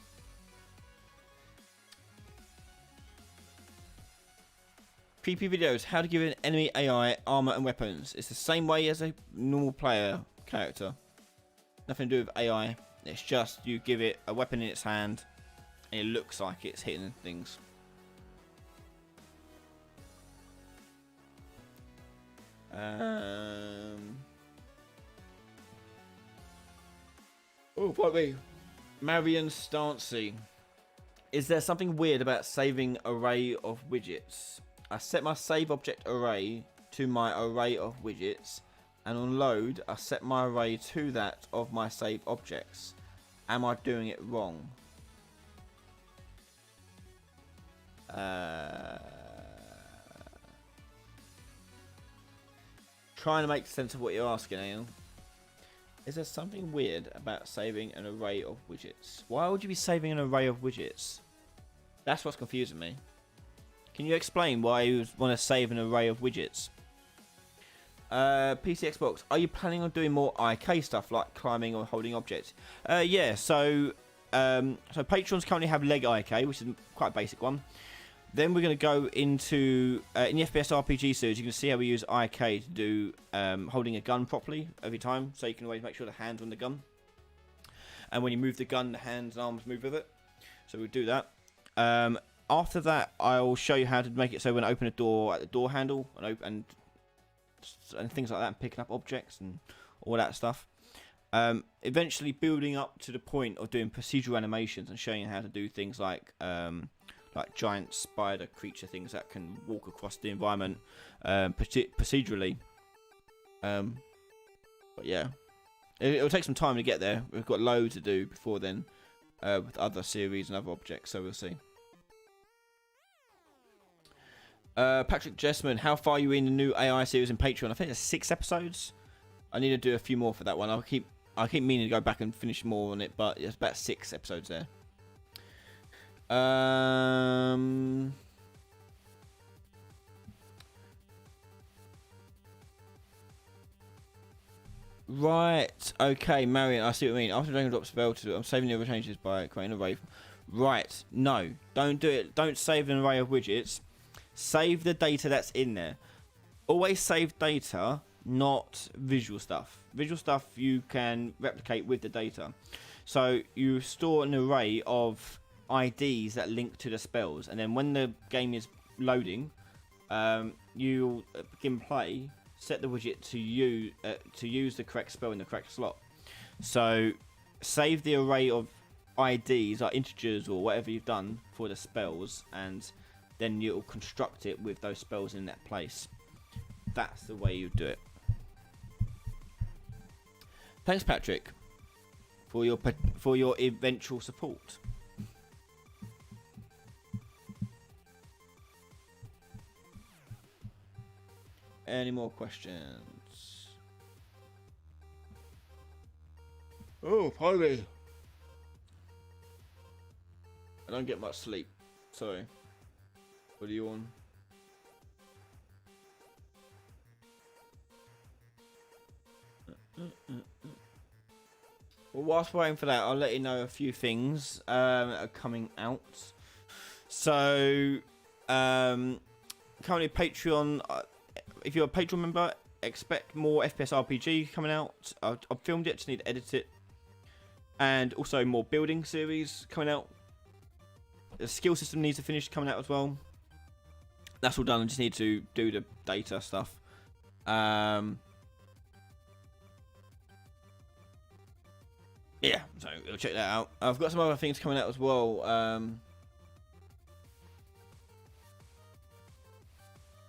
Creepy videos. How to give an enemy AI armor and weapons. It's the same way as a normal player character. Nothing to do with AI. It's just you give it a weapon in its hand and it looks like it's hitting things. Oh, probably Marion Stancy. Is there something weird about saving array of widgets? I set my save object array to my array of widgets, and on load I set my array to that of my save objects. Am I doing it wrong? Trying to make sense of what you're asking, Neil. Is there something weird about saving an array of widgets? Why would you be saving an array of widgets? That's what's confusing me. Can you explain why you want to save an array of widgets? PC Xbox, are you planning on doing more IK stuff like climbing or holding objects? Yeah, so patrons currently have leg IK, which is quite a basic one. Then we're going to go into in the FPS RPG series. You can see how we use IK to do holding a gun properly every time, so you can always make sure the hands on the gun, and when you move the gun, the hands and arms move with it. So we'll do that. After that, I'll show you how to make it so when I open a door at the door handle and things like that, and picking up objects and all that stuff. Eventually building up to the point of doing procedural animations and showing you how to do things like giant spider creature things that can walk across the environment procedurally. But yeah, it'll take some time to get there. We've got loads to do before then with other series and other objects, so we'll see. Patrick Jessman, how far are you in the new AI series in Patreon? I think there's 6 episodes. I need to do a few more for that one. I keep meaning to go back and finish more on it, but there's about 6 episodes there. Right. Okay, Marion, I see what you mean. After Dragon Drop spell to I'm saving the other changes by creating an array. Right. No, don't do it. Don't save an array of widgets. Save the data that's in there. Always save data, not visual stuff. Visual stuff you can replicate with the data. So you store an array of IDs that link to the spells, and then when the game is loading, you'll begin play, set the widget to use the correct spell in the correct slot. So save the array of IDs, like integers or whatever you've done for the spells, and then you'll construct it with those spells in that place. That's the way you do it. Thanks, Patrick, for your eventual support. Any more questions? Oh, Polly. I don't get much sleep. Sorry. What are you on? Well, whilst we're waiting for that, I'll let you know a few things are coming out. So, currently Patreon, if you're a Patreon member, expect more FPS RPG coming out. I've filmed it, just need to edit it. And also more building series coming out. The skill system needs to finish coming out as well. That's all done. I just need to do the data stuff. Yeah, so we'll check that out. I've got some other things coming out as well.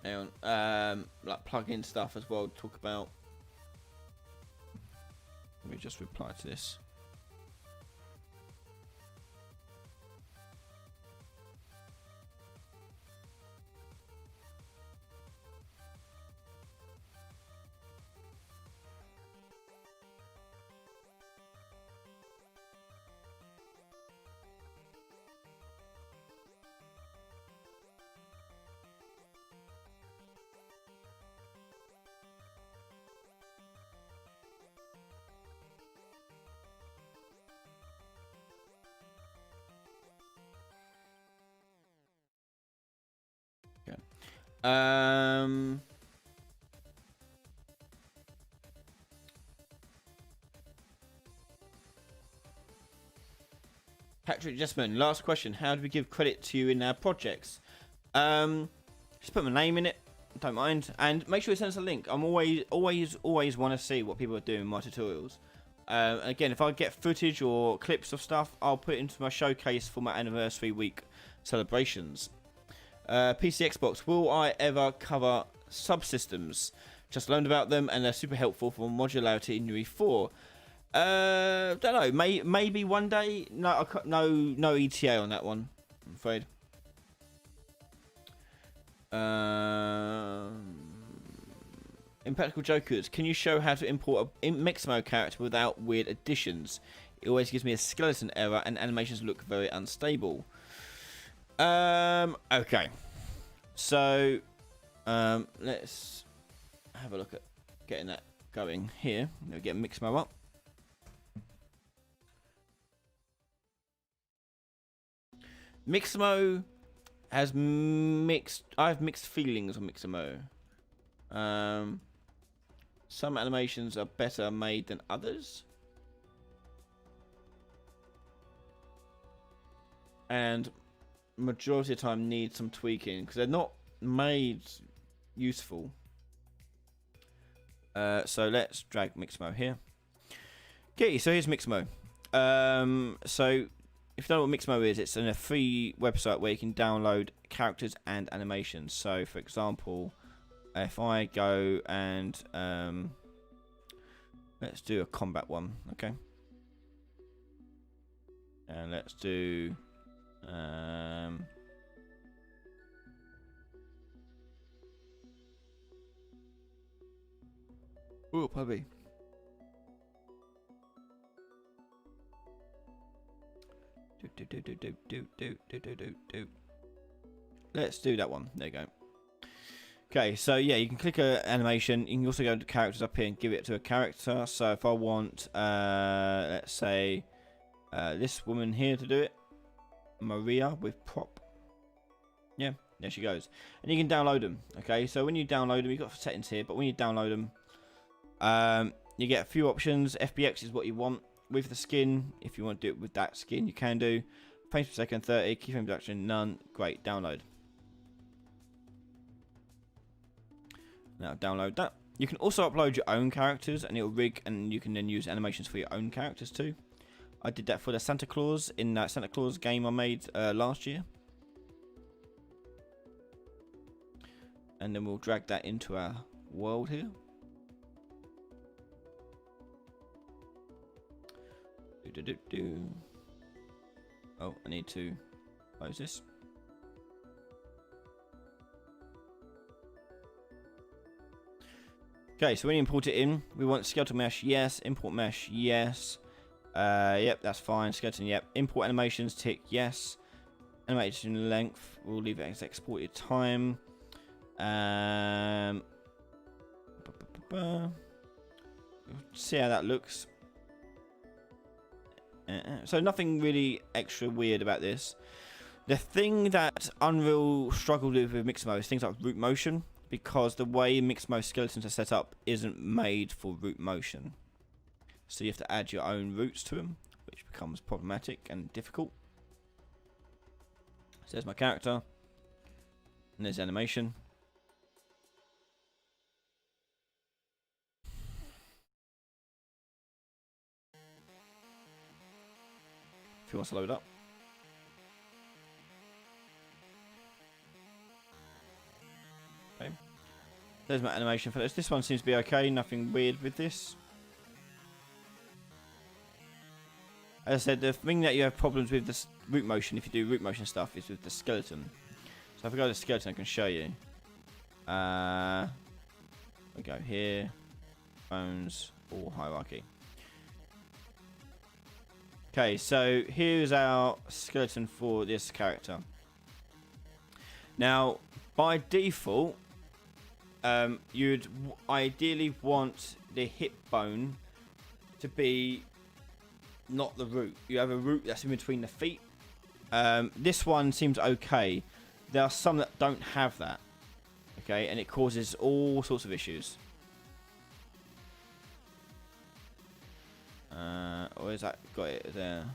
Hang on. Like plug-in stuff as well to talk about. Let me just reply to this. Patrick Jessman, last question. How do we give credit to you in our projects? Just put my name in it. Don't mind. And make sure you send us a link. I'm always want to see what people are doing in my tutorials. Again, if I get footage or clips of stuff, I'll put it into my showcase for my anniversary week celebrations. PC Xbox, will I ever cover subsystems? Just learned about them and they're super helpful for modularity in UE4. Don't know. Maybe one day. No, no ETA on that one, I'm afraid. Impractical Jokers, can you show how to import a Mixamo character without weird additions? It always gives me a skeleton error and animations look very unstable. Okay. So, let's have a look at getting that going here. We'll get Mixamo up. Mixamo has I have mixed feelings on Mixamo. Some animations are better made than others. And majority of the time need some tweaking because they're not made useful. So let's drag Mixamo here. Okay, so here's Mixamo. So if you don't know what Mixamo is, it's a free website where you can download characters and animations. So for example, if I go and let's do a combat one, okay? And let's do oh, puppy. Let's do that one. There you go. Okay, so yeah, you can click a animation. You can also go to characters up here and give it to a character. So if I want, let's say, this woman here to do it, Maria with prop. Yeah, there she goes. And you can download them. Okay, so when you download them, you've got settings here, but when you download them, you get a few options. FBX is what you want with the skin. If you want to do it with that skin, you can do. Frames per second 30, keyframe reduction none. Great, download. Now download that. You can also upload your own characters, and it'll rig, and you can then use animations for your own characters too. I did that for the Santa Claus in that Santa Claus game I made last year. And then we'll drag that into our world here. Oh, I need to close this. Okay, so when you import it in, we want skeletal mesh, yes. Import mesh, yes. Yep, that's fine. Skeleton, yep. Import animations, tick, yes. Animation length, we'll leave it as exported time. See how that looks. So nothing really extra weird about this. The thing that Unreal struggled with Mixamo is things like root motion, because the way Mixamo skeletons are set up isn't made for root motion. So you have to add your own roots to them, which becomes problematic and difficult. So there's my character, and there's animation. If he wants to load up. Okay. There's my animation for this. This one seems to be okay. Nothing weird with this. As I said, the thing that you have problems with this root motion, if you do root motion stuff, is with the skeleton. So if I go to the skeleton, I can show you. We go here. Bones or hierarchy. Okay, so here's our skeleton for this character. Now, by default, you'd ideally want the hip bone to be not the root. You have a root that's in between the feet. This one seems okay. There are some that don't have that. Okay, and it causes all sorts of issues. Or is that got it there?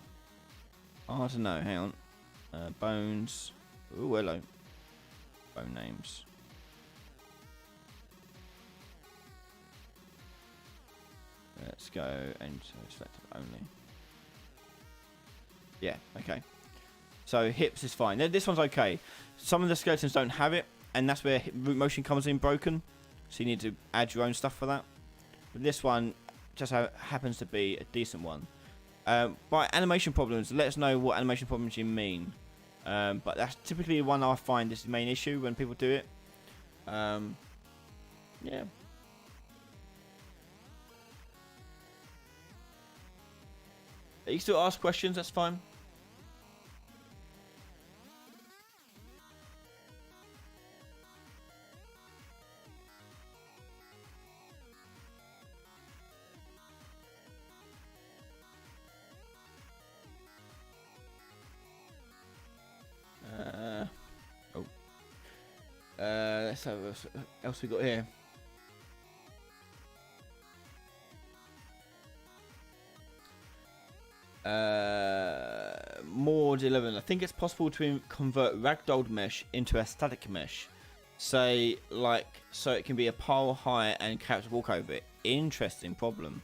Oh, I don't know. Hang on. Bones. Ooh, hello. Bone names. Let's go and select only. Yeah. Okay. So hips is fine. This one's okay. Some of the skeletons don't have it, and that's where root motion comes in broken. So you need to add your own stuff for that. But this one just happens to be a decent one. By animation problems, let us know what animation problems you mean. But that's typically the one I find is the main issue when people do it. Yeah. You still ask questions, that's fine. Let's have what else we got here. Mod 11. I think it's possible to convert ragdoll mesh into a static mesh. Say, like, so it can be a pile high and character walk over it. Interesting problem.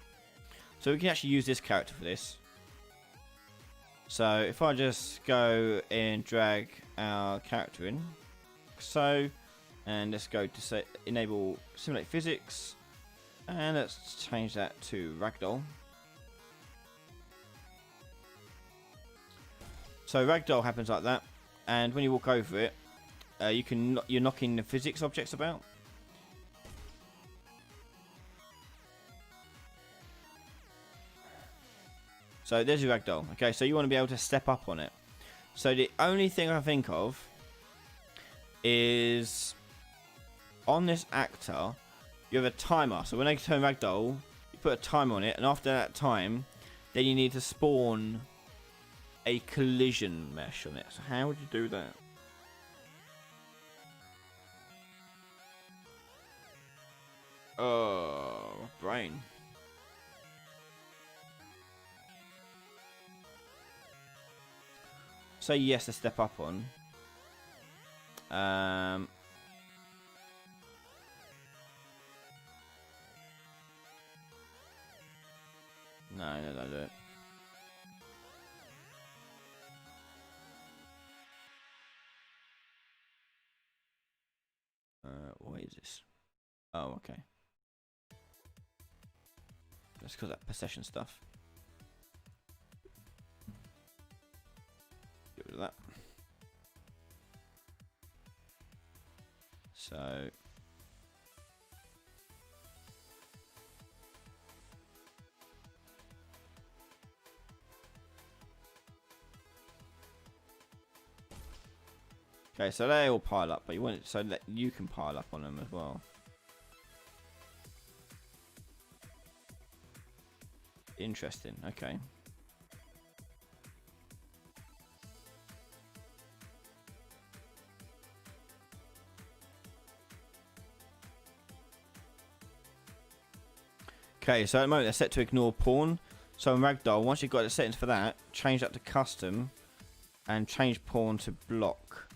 So we can actually use this character for this. So if I just go and drag our character in, so, and let's go to say enable simulate physics, and let's change that to ragdoll. So ragdoll happens like that, and when you walk over it, you're knocking the physics objects about. So there's your ragdoll. Okay, so you want to be able to step up on it. So the only thing I think of is on this actor, you have a timer. So when they turn ragdoll, you put a timer on it, and after that time, then you need to spawn a collision mesh on it. So how would you do that? Oh, brain. Say yes to step up on. is this? Oh, okay. That's because of that possession stuff. Get rid of that. So okay, so they all pile up, but you want it so that you can pile up on them as well. Interesting. Okay. Okay, so at the moment they're set to ignore pawn. So in Ragdoll, once you've got the settings for that, change that to custom and change pawn to block.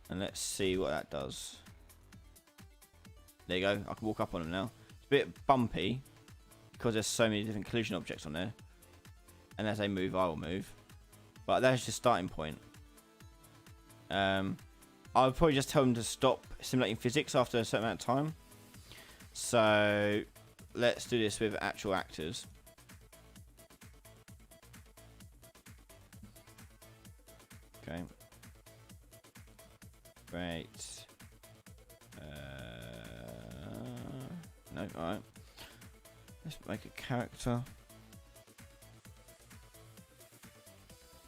And let's see what that does. There you go, I can walk up on them now. It's a bit bumpy because there's so many different collision objects on there. And as they move, I will move. But that's just starting point. I would probably just tell them to stop simulating physics after a certain amount of time. So let's do this with actual actors. Okay. Great. No, alright. Let's make a character.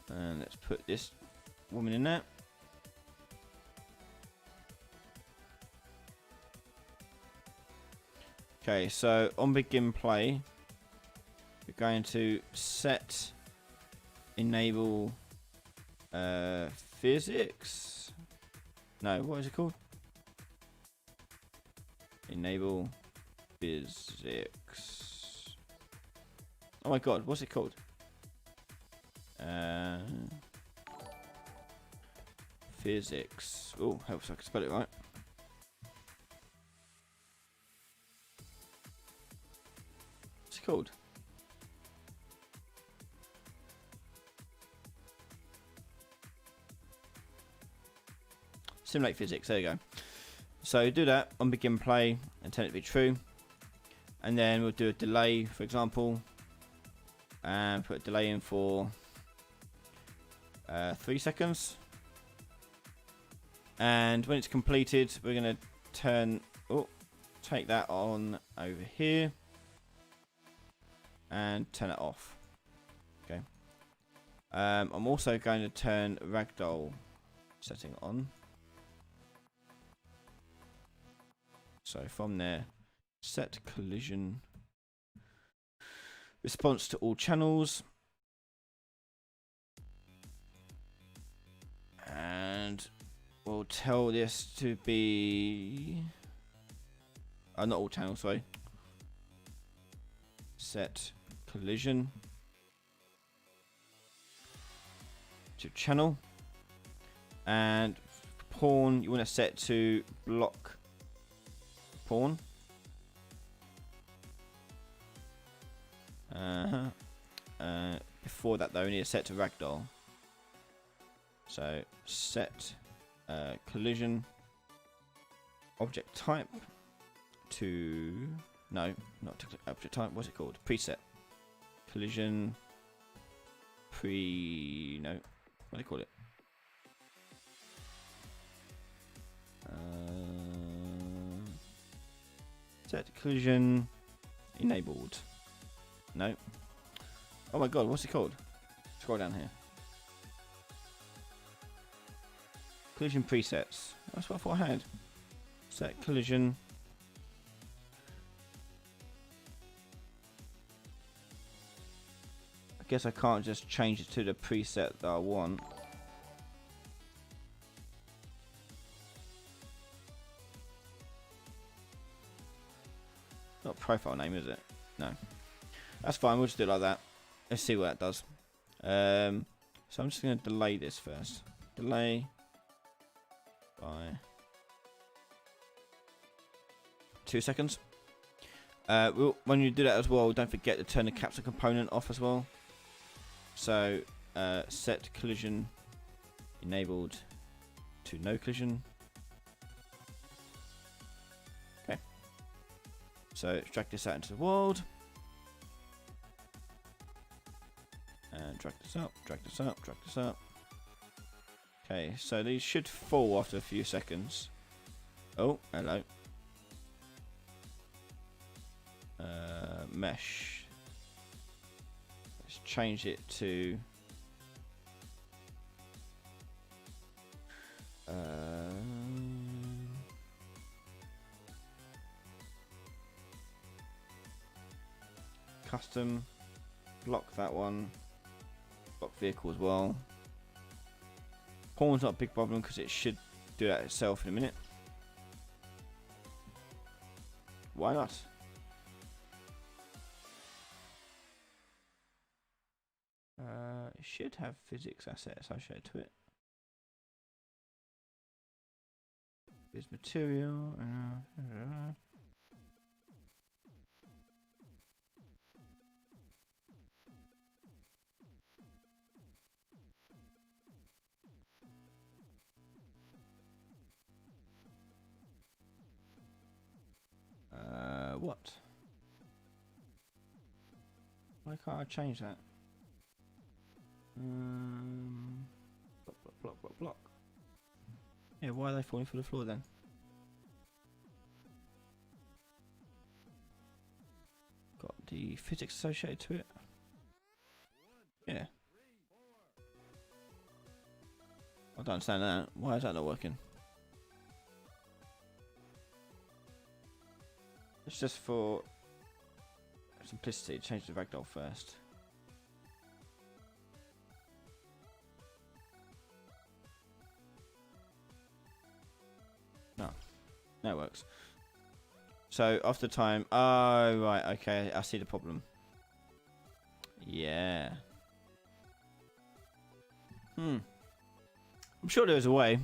And let's put this woman in there. Okay, so on begin play, we're going to set enable physics. No, what is it called? Enable physics. Oh my god, what's it called? Physics. Oh, helps I can spell it right. What's it called? Simulate physics. There you go. So do that on begin play and turn it to be true, and then we'll do a delay, for example, and put a delay in for 3 seconds. And when it's completed, we're going to take that on over here and turn it off. Okay. I'm also going to turn Ragdoll setting on. So from there, set collision response to all channels. And we'll tell this to be... not all channels, sorry. Set collision to channel. And pawn, you want to set to block pawn. Before that though, we need to set to Ragdoll. So set collision object type to... No, not object type. What's it called? Preset. Collision No. What do they call it? Set collision enabled. No. Oh my god, what's it called? Scroll down here. Collision presets. That's what I thought I had. Set collision. I guess I can't just change it to the preset that I want. Not profile name, is it? No. That's fine, we'll just do it like that. Let's see what that does. So I'm just going to delay this first. Delay by 2 seconds. When you do that as well, don't forget to turn the capture component off as well. So set collision enabled to no collision. So let's drag this out into the world. And drag this up, drag this up, drag this up. Okay, so these should fall after a few seconds. Oh, hello. Mesh. Let's change it to custom. Block that one. Block vehicle as well. Horn's not a big problem because it should do that itself in a minute. Why not? It should have physics asset associated to it. There's material. What? Why can't I change that? Block, block, block, block, block. Yeah, why are they falling for the floor then? Got the physics associated to it. Yeah. I don't understand that. Why is that not working? It's just for simplicity. Change the ragdoll first. No, that works. So after time, oh right, okay, I see the problem. Yeah. I'm sure there's a way.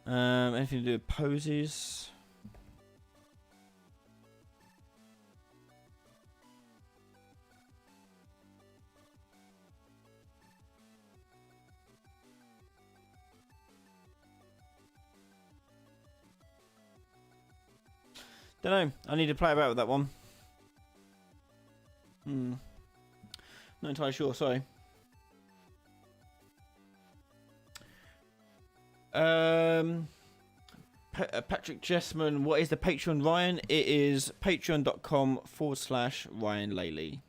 Anything to do with poses? Don't know. I need to play about with that one. Not entirely sure. Sorry. Patrick Jessman, what is the Patreon, Ryan? It is patreon.com/Ryan Laley.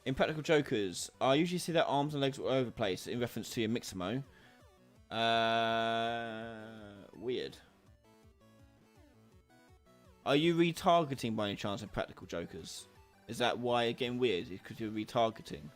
In Practical Jokers, I usually see their arms and legs all over the place in reference to your Mixamo. Weird. Are you retargeting by any chance in Practical Jokers? Is that why it's getting weird? Because you're retargeting?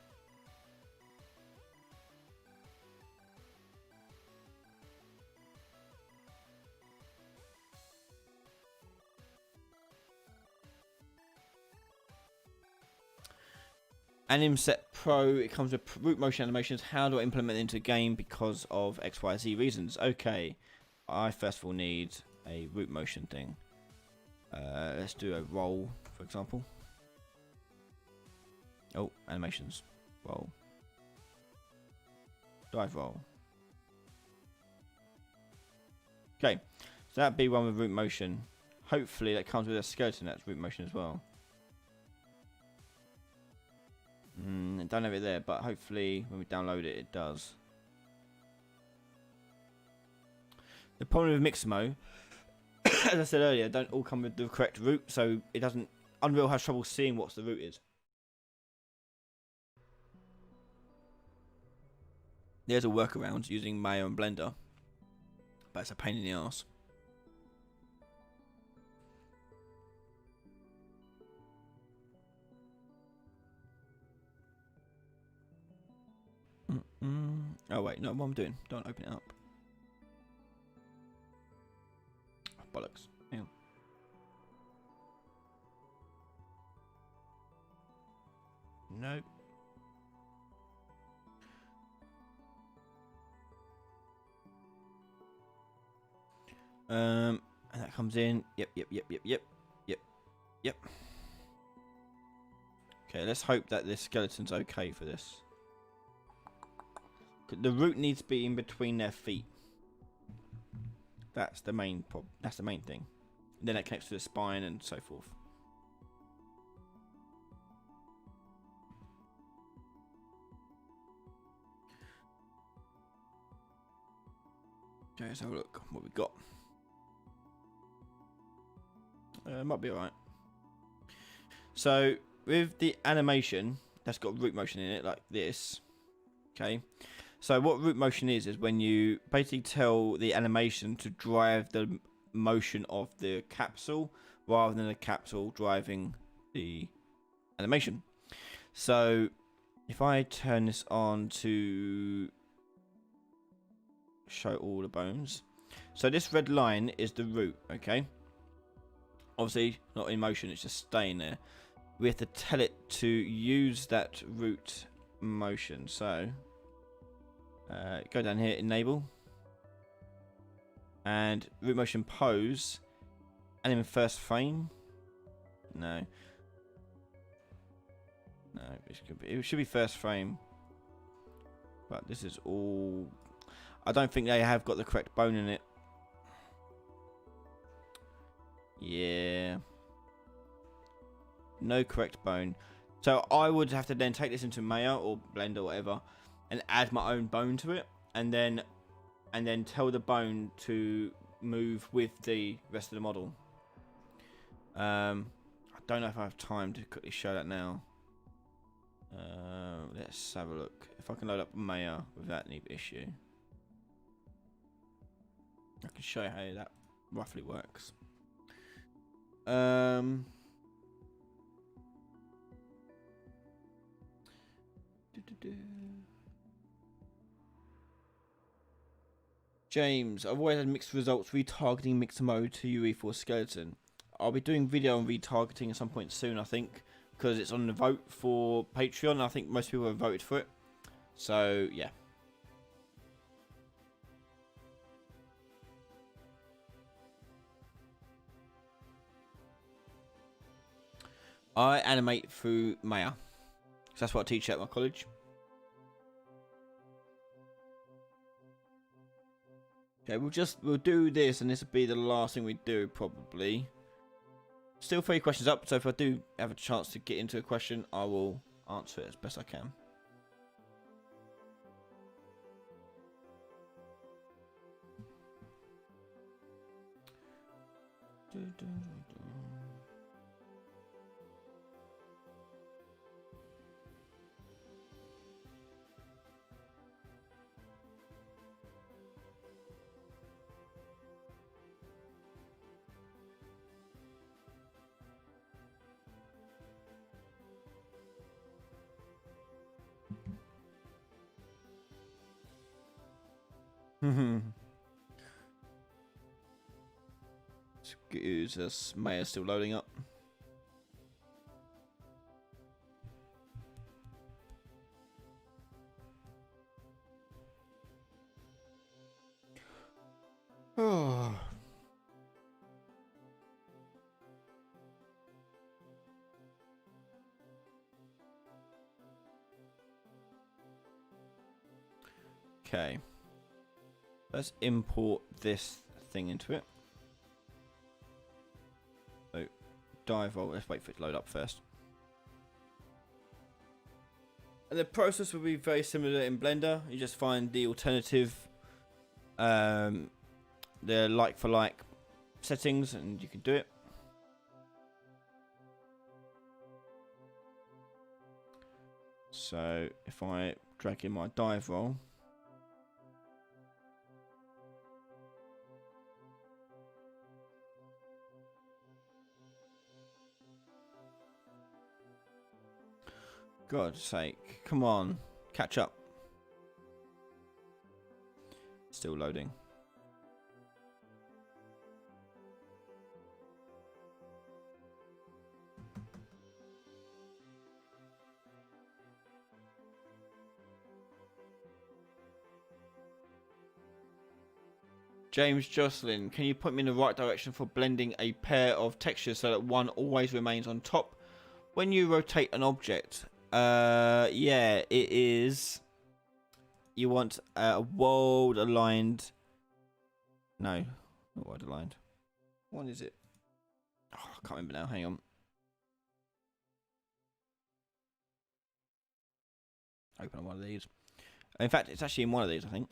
Animset Pro, it comes with root motion animations. How do I implement it into a game because of XYZ reasons? Okay, I first of all need a root motion thing. Let's do a roll, for example. Oh, animations. Roll. Dive roll. Okay, so that'd be one with root motion. Hopefully that comes with a skeleton that's root motion as well. Don't have it there, but hopefully when we download it, it does. The problem with Mixamo, as I said earlier, don't all come with the correct route, so it doesn't. Unreal has trouble seeing what the route is. There's a workaround using Mayo and Blender, but it's a pain in the arse. Oh wait, no, what I'm doing? Don't open it up. Oh, bollocks. Hang on. Nope. And that comes in. Yep. Okay, Okay, let's hope that this skeleton's okay for this. The root needs to be in between their feet. That's the main problem. That's the main thing. Then it connects to the spine and so forth. Okay, let's have a look what we got. Might be alright. So with the animation that's got root motion in it, like this. Okay. So what root motion is when you basically tell the animation to drive the motion of the capsule rather than the capsule driving the animation. So if I turn this on to show all the bones, so this red line is the root. Okay, obviously not in motion, it's just staying there. We have to tell it to use that root motion. So go down here, enable, and root motion pose, and in first frame. No, it should be first frame, but this is all. I don't think they have got the correct bone in it. Yeah, no correct bone. So I would have to then take this into Maya or Blender or whatever, and add my own bone to it, and then tell the bone to move with the rest of the model. I don't know if I have time to quickly show that now. Let's have a look. If I can load up Maya without any issue, I can show you how that roughly works. James, I've always had mixed results retargeting Mixamo to UE for skeleton. I'll be doing video on retargeting at some point soon, I think, because it's on the vote for Patreon, and I think most people have voted for it. So, yeah. I animate through Maya. So that's what I teach at my college. Okay, we'll do this, and this will be the last thing we do probably. Still 3 questions up, so if I do have a chance to get into a question, I will answer it as best I can. Excuse us, Maya's still loading up. Oh. Okay. Let's import this thing into it. So, dive roll. Let's wait for it to load up first. And the process will be very similar in Blender. You just find the alternative, the like for like settings, and you can do it. So if I drag in my dive roll. God's sake, come on, catch up. Still loading. James Jocelyn, can you point me in the right direction for blending a pair of textures so that one always remains on top when you rotate an object, yeah, it is. You want a world aligned. No, not world aligned. What is it? Oh, I can't remember now. Hang on. Open one of these. In fact, it's actually in one of these, I think.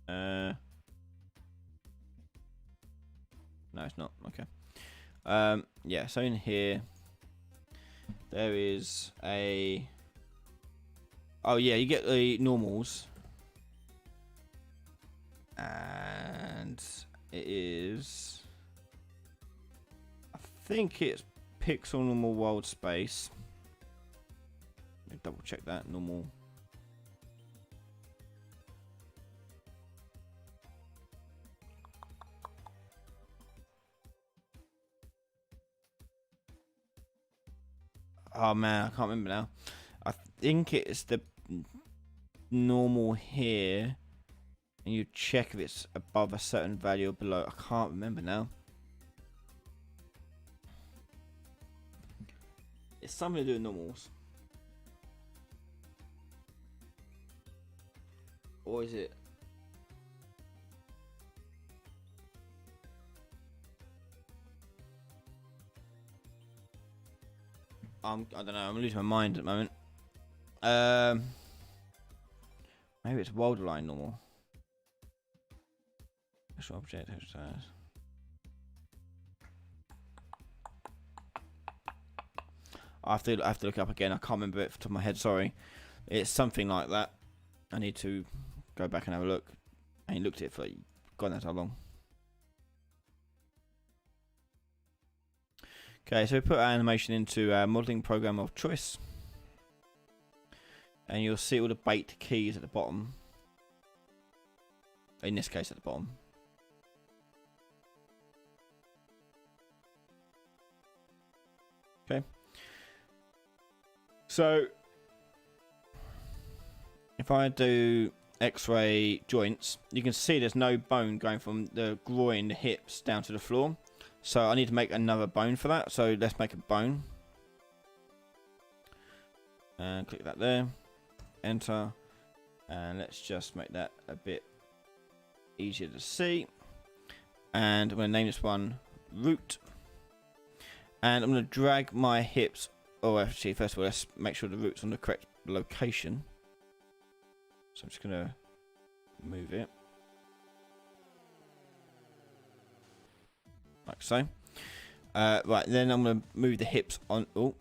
No, it's not. Okay. Yeah, so in here, there is a... Oh, yeah, you get the normals. And it is... I think it's pixel normal world space. Let me double check that. Normal... Oh man, I can't remember now. I think it's the normal here, and you check if it's above a certain value or below. I can't remember now. It's something to do with normals. Or is it? I don't know. I'm losing my mind at the moment. Maybe it's world align normal. Special object exercise. I have to look it up again. I can't remember it off the top of my head. Sorry. It's something like that. I need to go back and have a look. I ain't looked at it for God knows how long. Okay, so we put our animation into our modeling program of choice. And you'll see all the baked keys at the bottom. In this case, at the bottom. Okay. So, if I do X-ray joints, you can see there's no bone going from the groin, the hips, down to the floor. So I need to make another bone for that. So let's make a bone. And click that there. Enter. And let's just make that a bit easier to see. And I'm going to name this one root. And I'm going to drag my hips. Oh, actually, first of all, let's make sure the root's on the correct location. So I'm just going to move it. Like so. Right, then I'm going to move the hips on. Oh,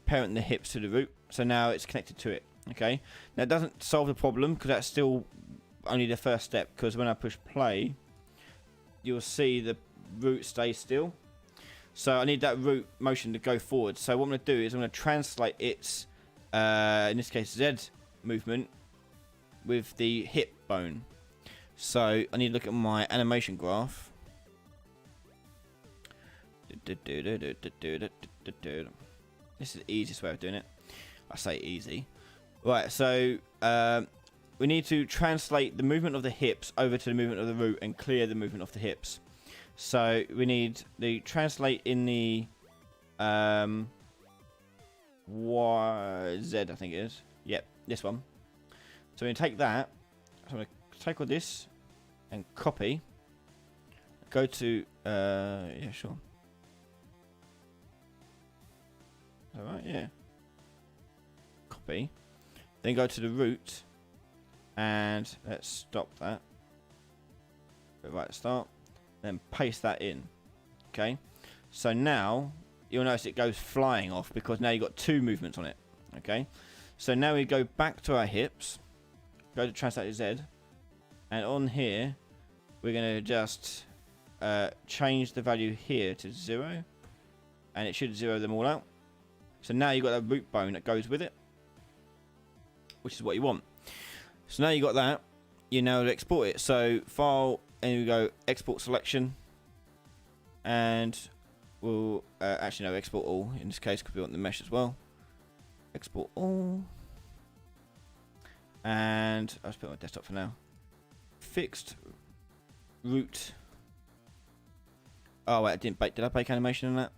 parent the hips to the root. So now it's connected to it. Okay. Now it doesn't solve the problem because that's still only the first step. Because when I push play, you'll see the root stay still. So I need that root motion to go forward. So what I'm going to do is I'm going to translate its, in this case, Z movement with the hip bone. So I need to look at my animation graph. This is the easiest way of doing it. I say easy. Right, so we need to translate the movement of the hips over to the movement of the root and clear the movement of the hips. So we need the translate in the YZ, I think it is. Yep, this one. So we take that. So I'm going to take all this and copy. Go to yeah, sure. Alright, yeah. Copy. Then go to the root. And let's stop that. Go right start. Then paste that in. Okay. So now you'll notice it goes flying off because now you've got two movements on it. Okay. So now we go back to our hips. Go to translate Z. And on here we're going to just change the value here to 0. And it should 0 them all out. So now you've got a root bone that goes with it, which is what you want. So now you've got that, you now export it. So file, and you go export selection, and we'll actually no, export all in this case because we want the mesh as well. Export all, and I'll just put it on my desktop for now. Fixed root. Oh wait, I didn't bake. Did I bake animation in that?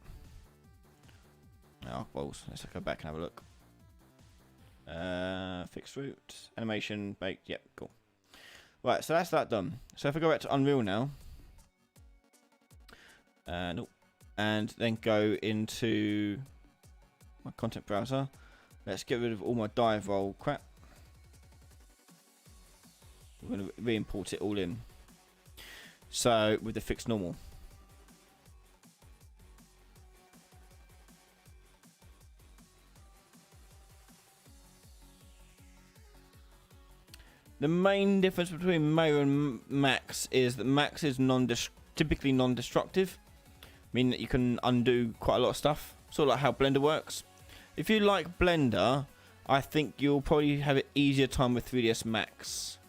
Oh, balls. Let's go back and have a look. Fixed route, animation, baked. Yep, cool. Right, so that's that done. So if I go back to Unreal now, nope, and then go into my content browser. Let's get rid of all my dive roll crap. We're going to re-import it all in. So with the fixed normal. The main difference between Mayo and Max is that Max is typically non-destructive, meaning that you can undo quite a lot of stuff, sort of like how Blender works. If you like Blender, I think you'll probably have an easier time with 3ds Max.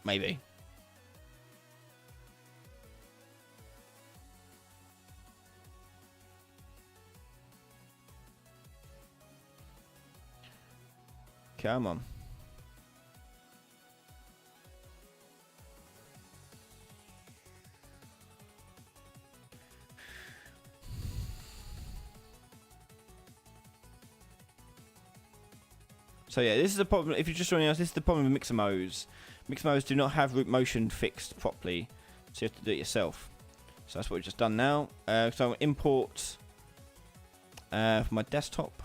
Maybe. Come on. So yeah, this is the problem. If you're just joining us, this is the problem with Mixamos. Mixamos do not have root motion fixed properly, so you have to do it yourself. So that's what we've just done now. So I'm import for my desktop,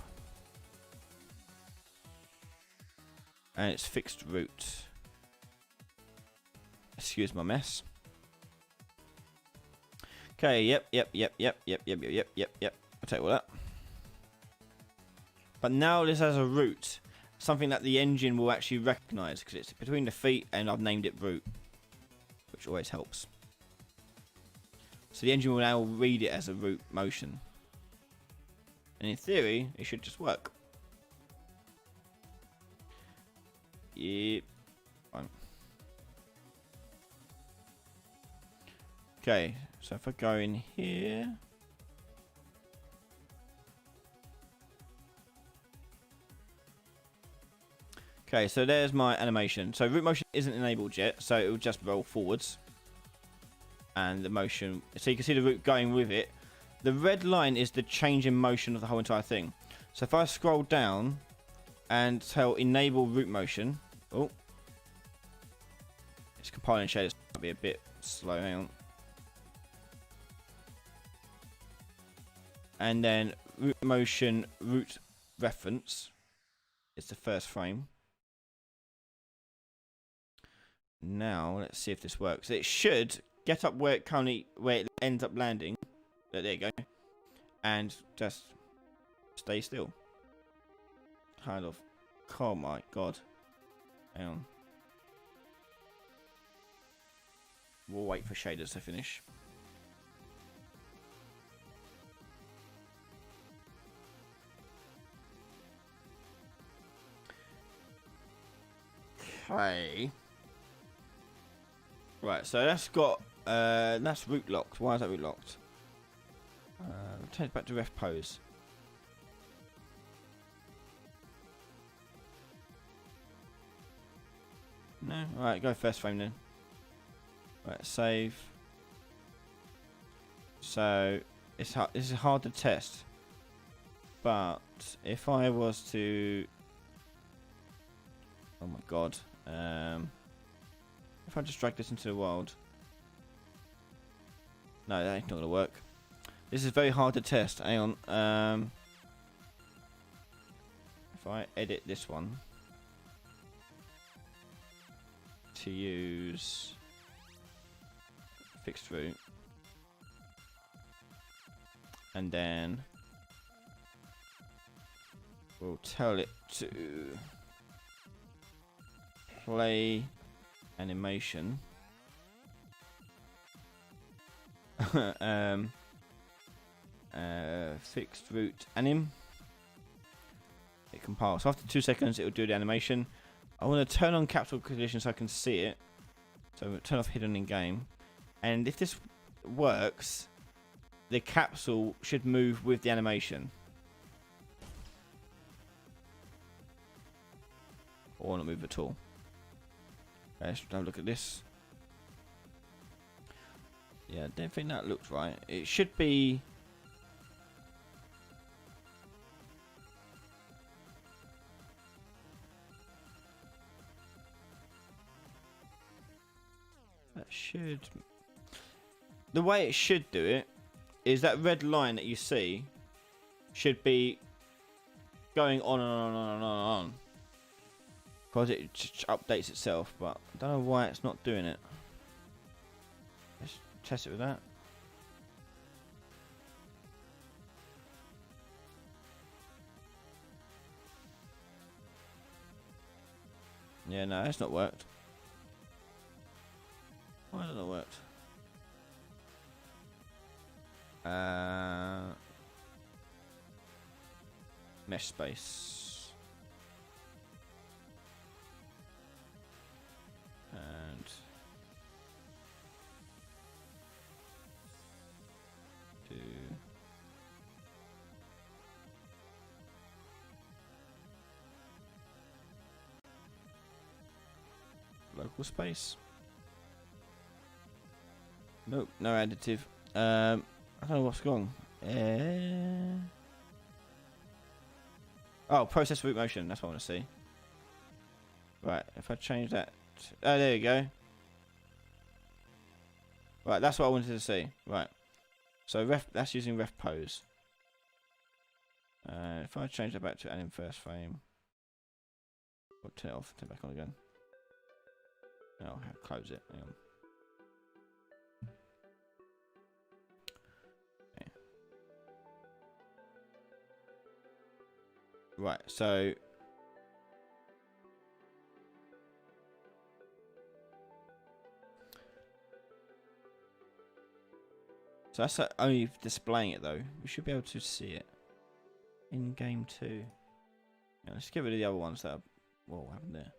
and it's fixed root. Excuse my mess. Okay. Yep. I'll take all that. But now this has a root. Something that the engine will actually recognise because it's between the feet and I've named it root, which always helps. So the engine will now read it as a root motion, and in theory it should just work. Yep. Fine. Okay, so if I go in here. Okay, so there's my animation. So root motion isn't enabled yet, so it will just roll forwards. And the motion, so you can see the root going with it. The red line is the change in motion of the whole entire thing. So if I scroll down and tell enable root motion, oh, it's compiling shaders, might be a bit slow. Hang on. And then root motion root reference is the first frame. Now let's see if this works. It should get up where it ends up landing. There you go, and just stay still. Kind of. Oh my god. Hang on. We'll wait for shaders to finish. Okay. Right, so that's got that's root locked. Why is that root locked? Turn it back to ref pose. No, right, go first frame then. Right, save. So this is hard to test, but if I was to, oh my god, if I just drag this into the world, no, that ain't not gonna work. This is very hard to test. Hang on, if I edit this one to use fixed root, and then we'll tell it to play animation. Fixed root anim. It compiles. So after 2 seconds, it will do the animation. I want to turn on capsule collision so I can see it. So we'll turn off hidden in game. And if this works, the capsule should move with the animation. Or not move at all. Okay, let's have a look at this. Yeah, I don't think that looks right. It should be should. The way it should do it is that red line that you see should be going on and on and on and on. Because it updates itself, but I don't know why it's not doing it. Let's test it with that. Yeah, no, that's not worked. Why has it not worked? Mesh space. And do local space. Nope, no additive. I don't know what's wrong. Oh, process root motion. That's what I want to see. Right, if I change that. Oh, there you go. Right, that's what I wanted to see. Right. So that's using ref pose. If I change that back to anim first frame. Or turn it off, turn it back on again. Oh, close it. Hang on. Okay. Right, so that's only displaying it though. We should be able to see it in game 2. Yeah, let's get rid of the other ones that are, what happened there?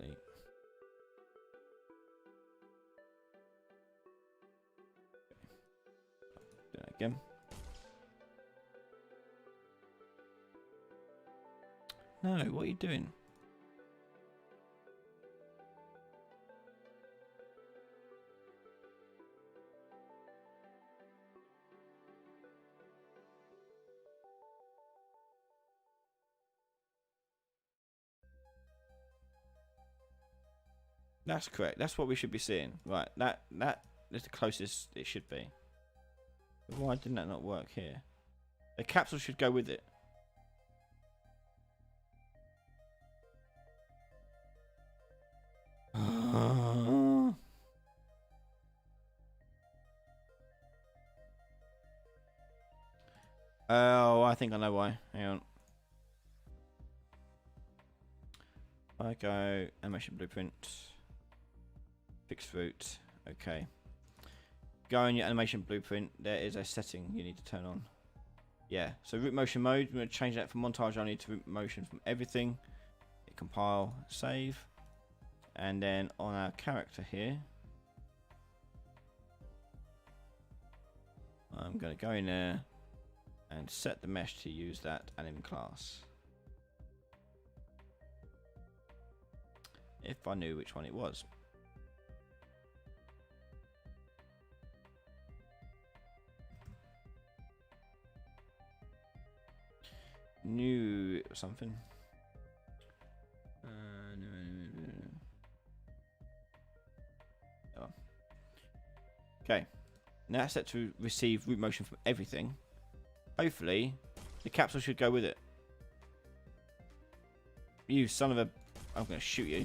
Delete. Do that again. No, what are you doing? That's correct. That's what we should be seeing. Right, that is the closest it should be. But why didn't that not work here? The capsule should go with it. Oh, I think I know why. Hang on. I go animation blueprint. Fixed root. Okay. Go in your animation blueprint. There is a setting you need to turn on. Yeah. So root motion mode. We're going to change that from montage only to root motion from everything. Hit compile, save, and then on our character here, I'm going to go in there and set the mesh to use that anim class. If I knew which one it was. New something. Oh. Okay. Now set to receive root motion from everything. Hopefully, the capsule should go with it. You son of a... I'm going to shoot you.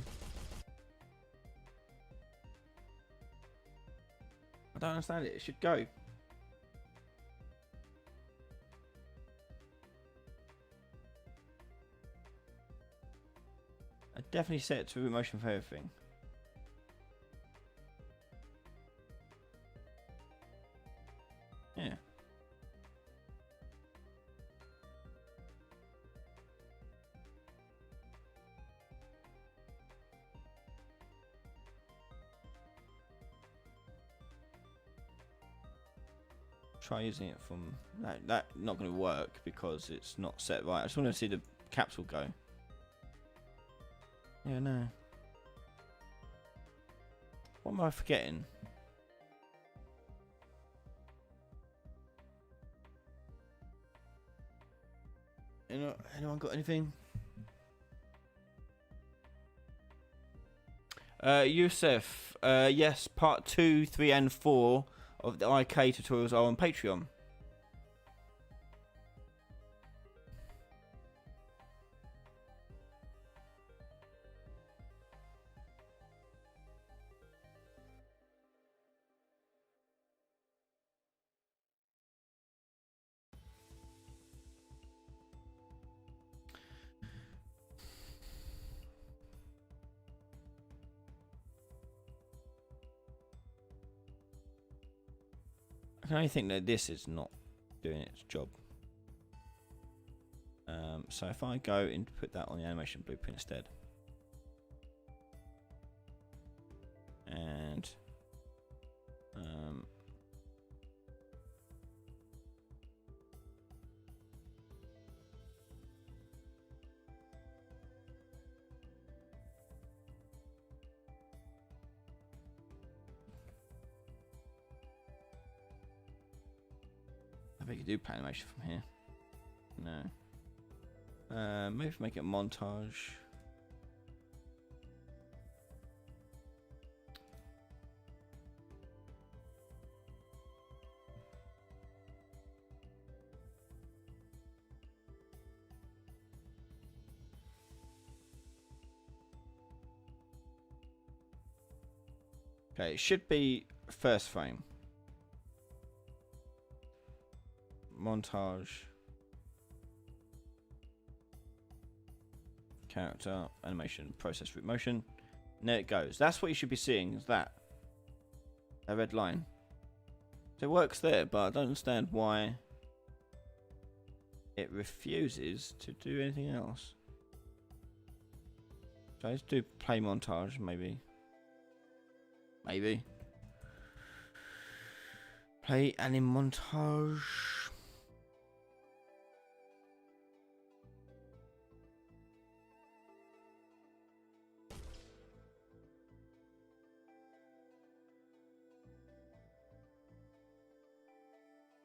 I don't understand it. It should go. I definitely set it to root motion for everything. Yeah. Try using it from that not going to work because it's not set right. I just want to see the capsule go. Yeah, no. What am I forgetting? Anyone got anything? Yusuf, yes, part 2, 3, and 4 of the IK tutorials are on Patreon. I can only think that this is not doing its job. So if I go and put that on the animation blueprint instead, and I bet you do play animation from here. No. Maybe make it montage. Okay, it should be first frame. Montage. Character, animation, process, root motion. And there it goes. That's what you should be seeing, is that. A red line. So it works there, but I don't understand why it refuses to do anything else. So let's do play montage, maybe. Maybe. Play anim montage.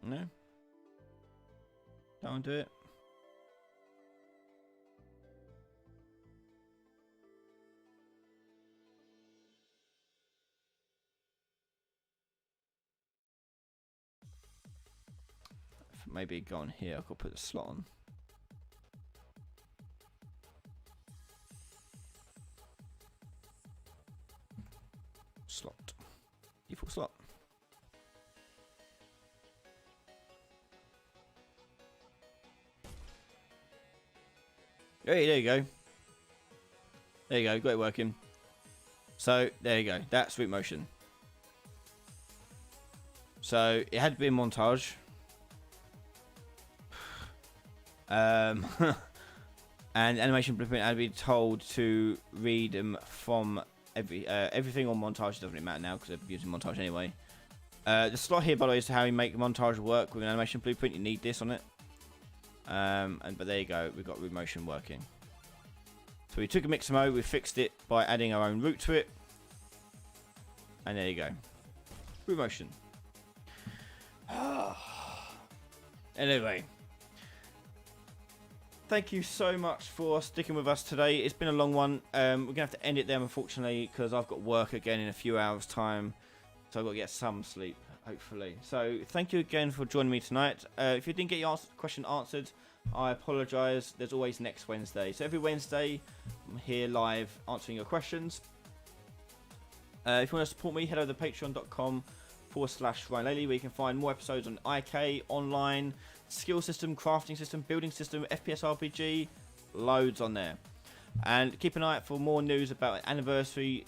No? Don't do it. Maybe go on here. I could put the slot on. Slot. Default slot. Hey, there you go. There you go. Got it working. So there you go. That's root motion. So it had to be a montage. And animation blueprint had to be told to read them from everything on montage. Doesn't really matter now because they're using montage anyway. The slot here, by the way, is how you make montage work with an animation blueprint. You need this on it. But there you go. We've got root motion working. So we took a Mixamo, we fixed it by adding our own root to it, and there you go. Root motion. Anyway. Thank you so much for sticking with us today. It's been a long one. We're going to have to end it there, unfortunately, because I've got work again in a few hours' time. So I've got to get some sleep, hopefully. So thank you again for joining me tonight. If you didn't get your question answered, I apologise. There's always next Wednesday. So every Wednesday, I'm here live answering your questions. If you want to support me, head over to patreon.com/Ryan Laley, where you can find more episodes on IK, online, skill system, crafting system, building system, FPS RPG, loads on there. And keep an eye out for more news about anniversary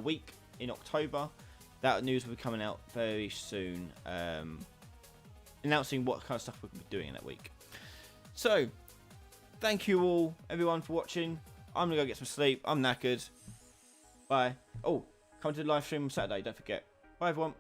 week in October. That news will be coming out very soon, announcing what kind of stuff we're going to be doing in that week. So, thank you all, everyone, for watching. I'm going to go get some sleep. I'm knackered. Bye. Oh, come to the live stream on Saturday, don't forget. Bye, everyone.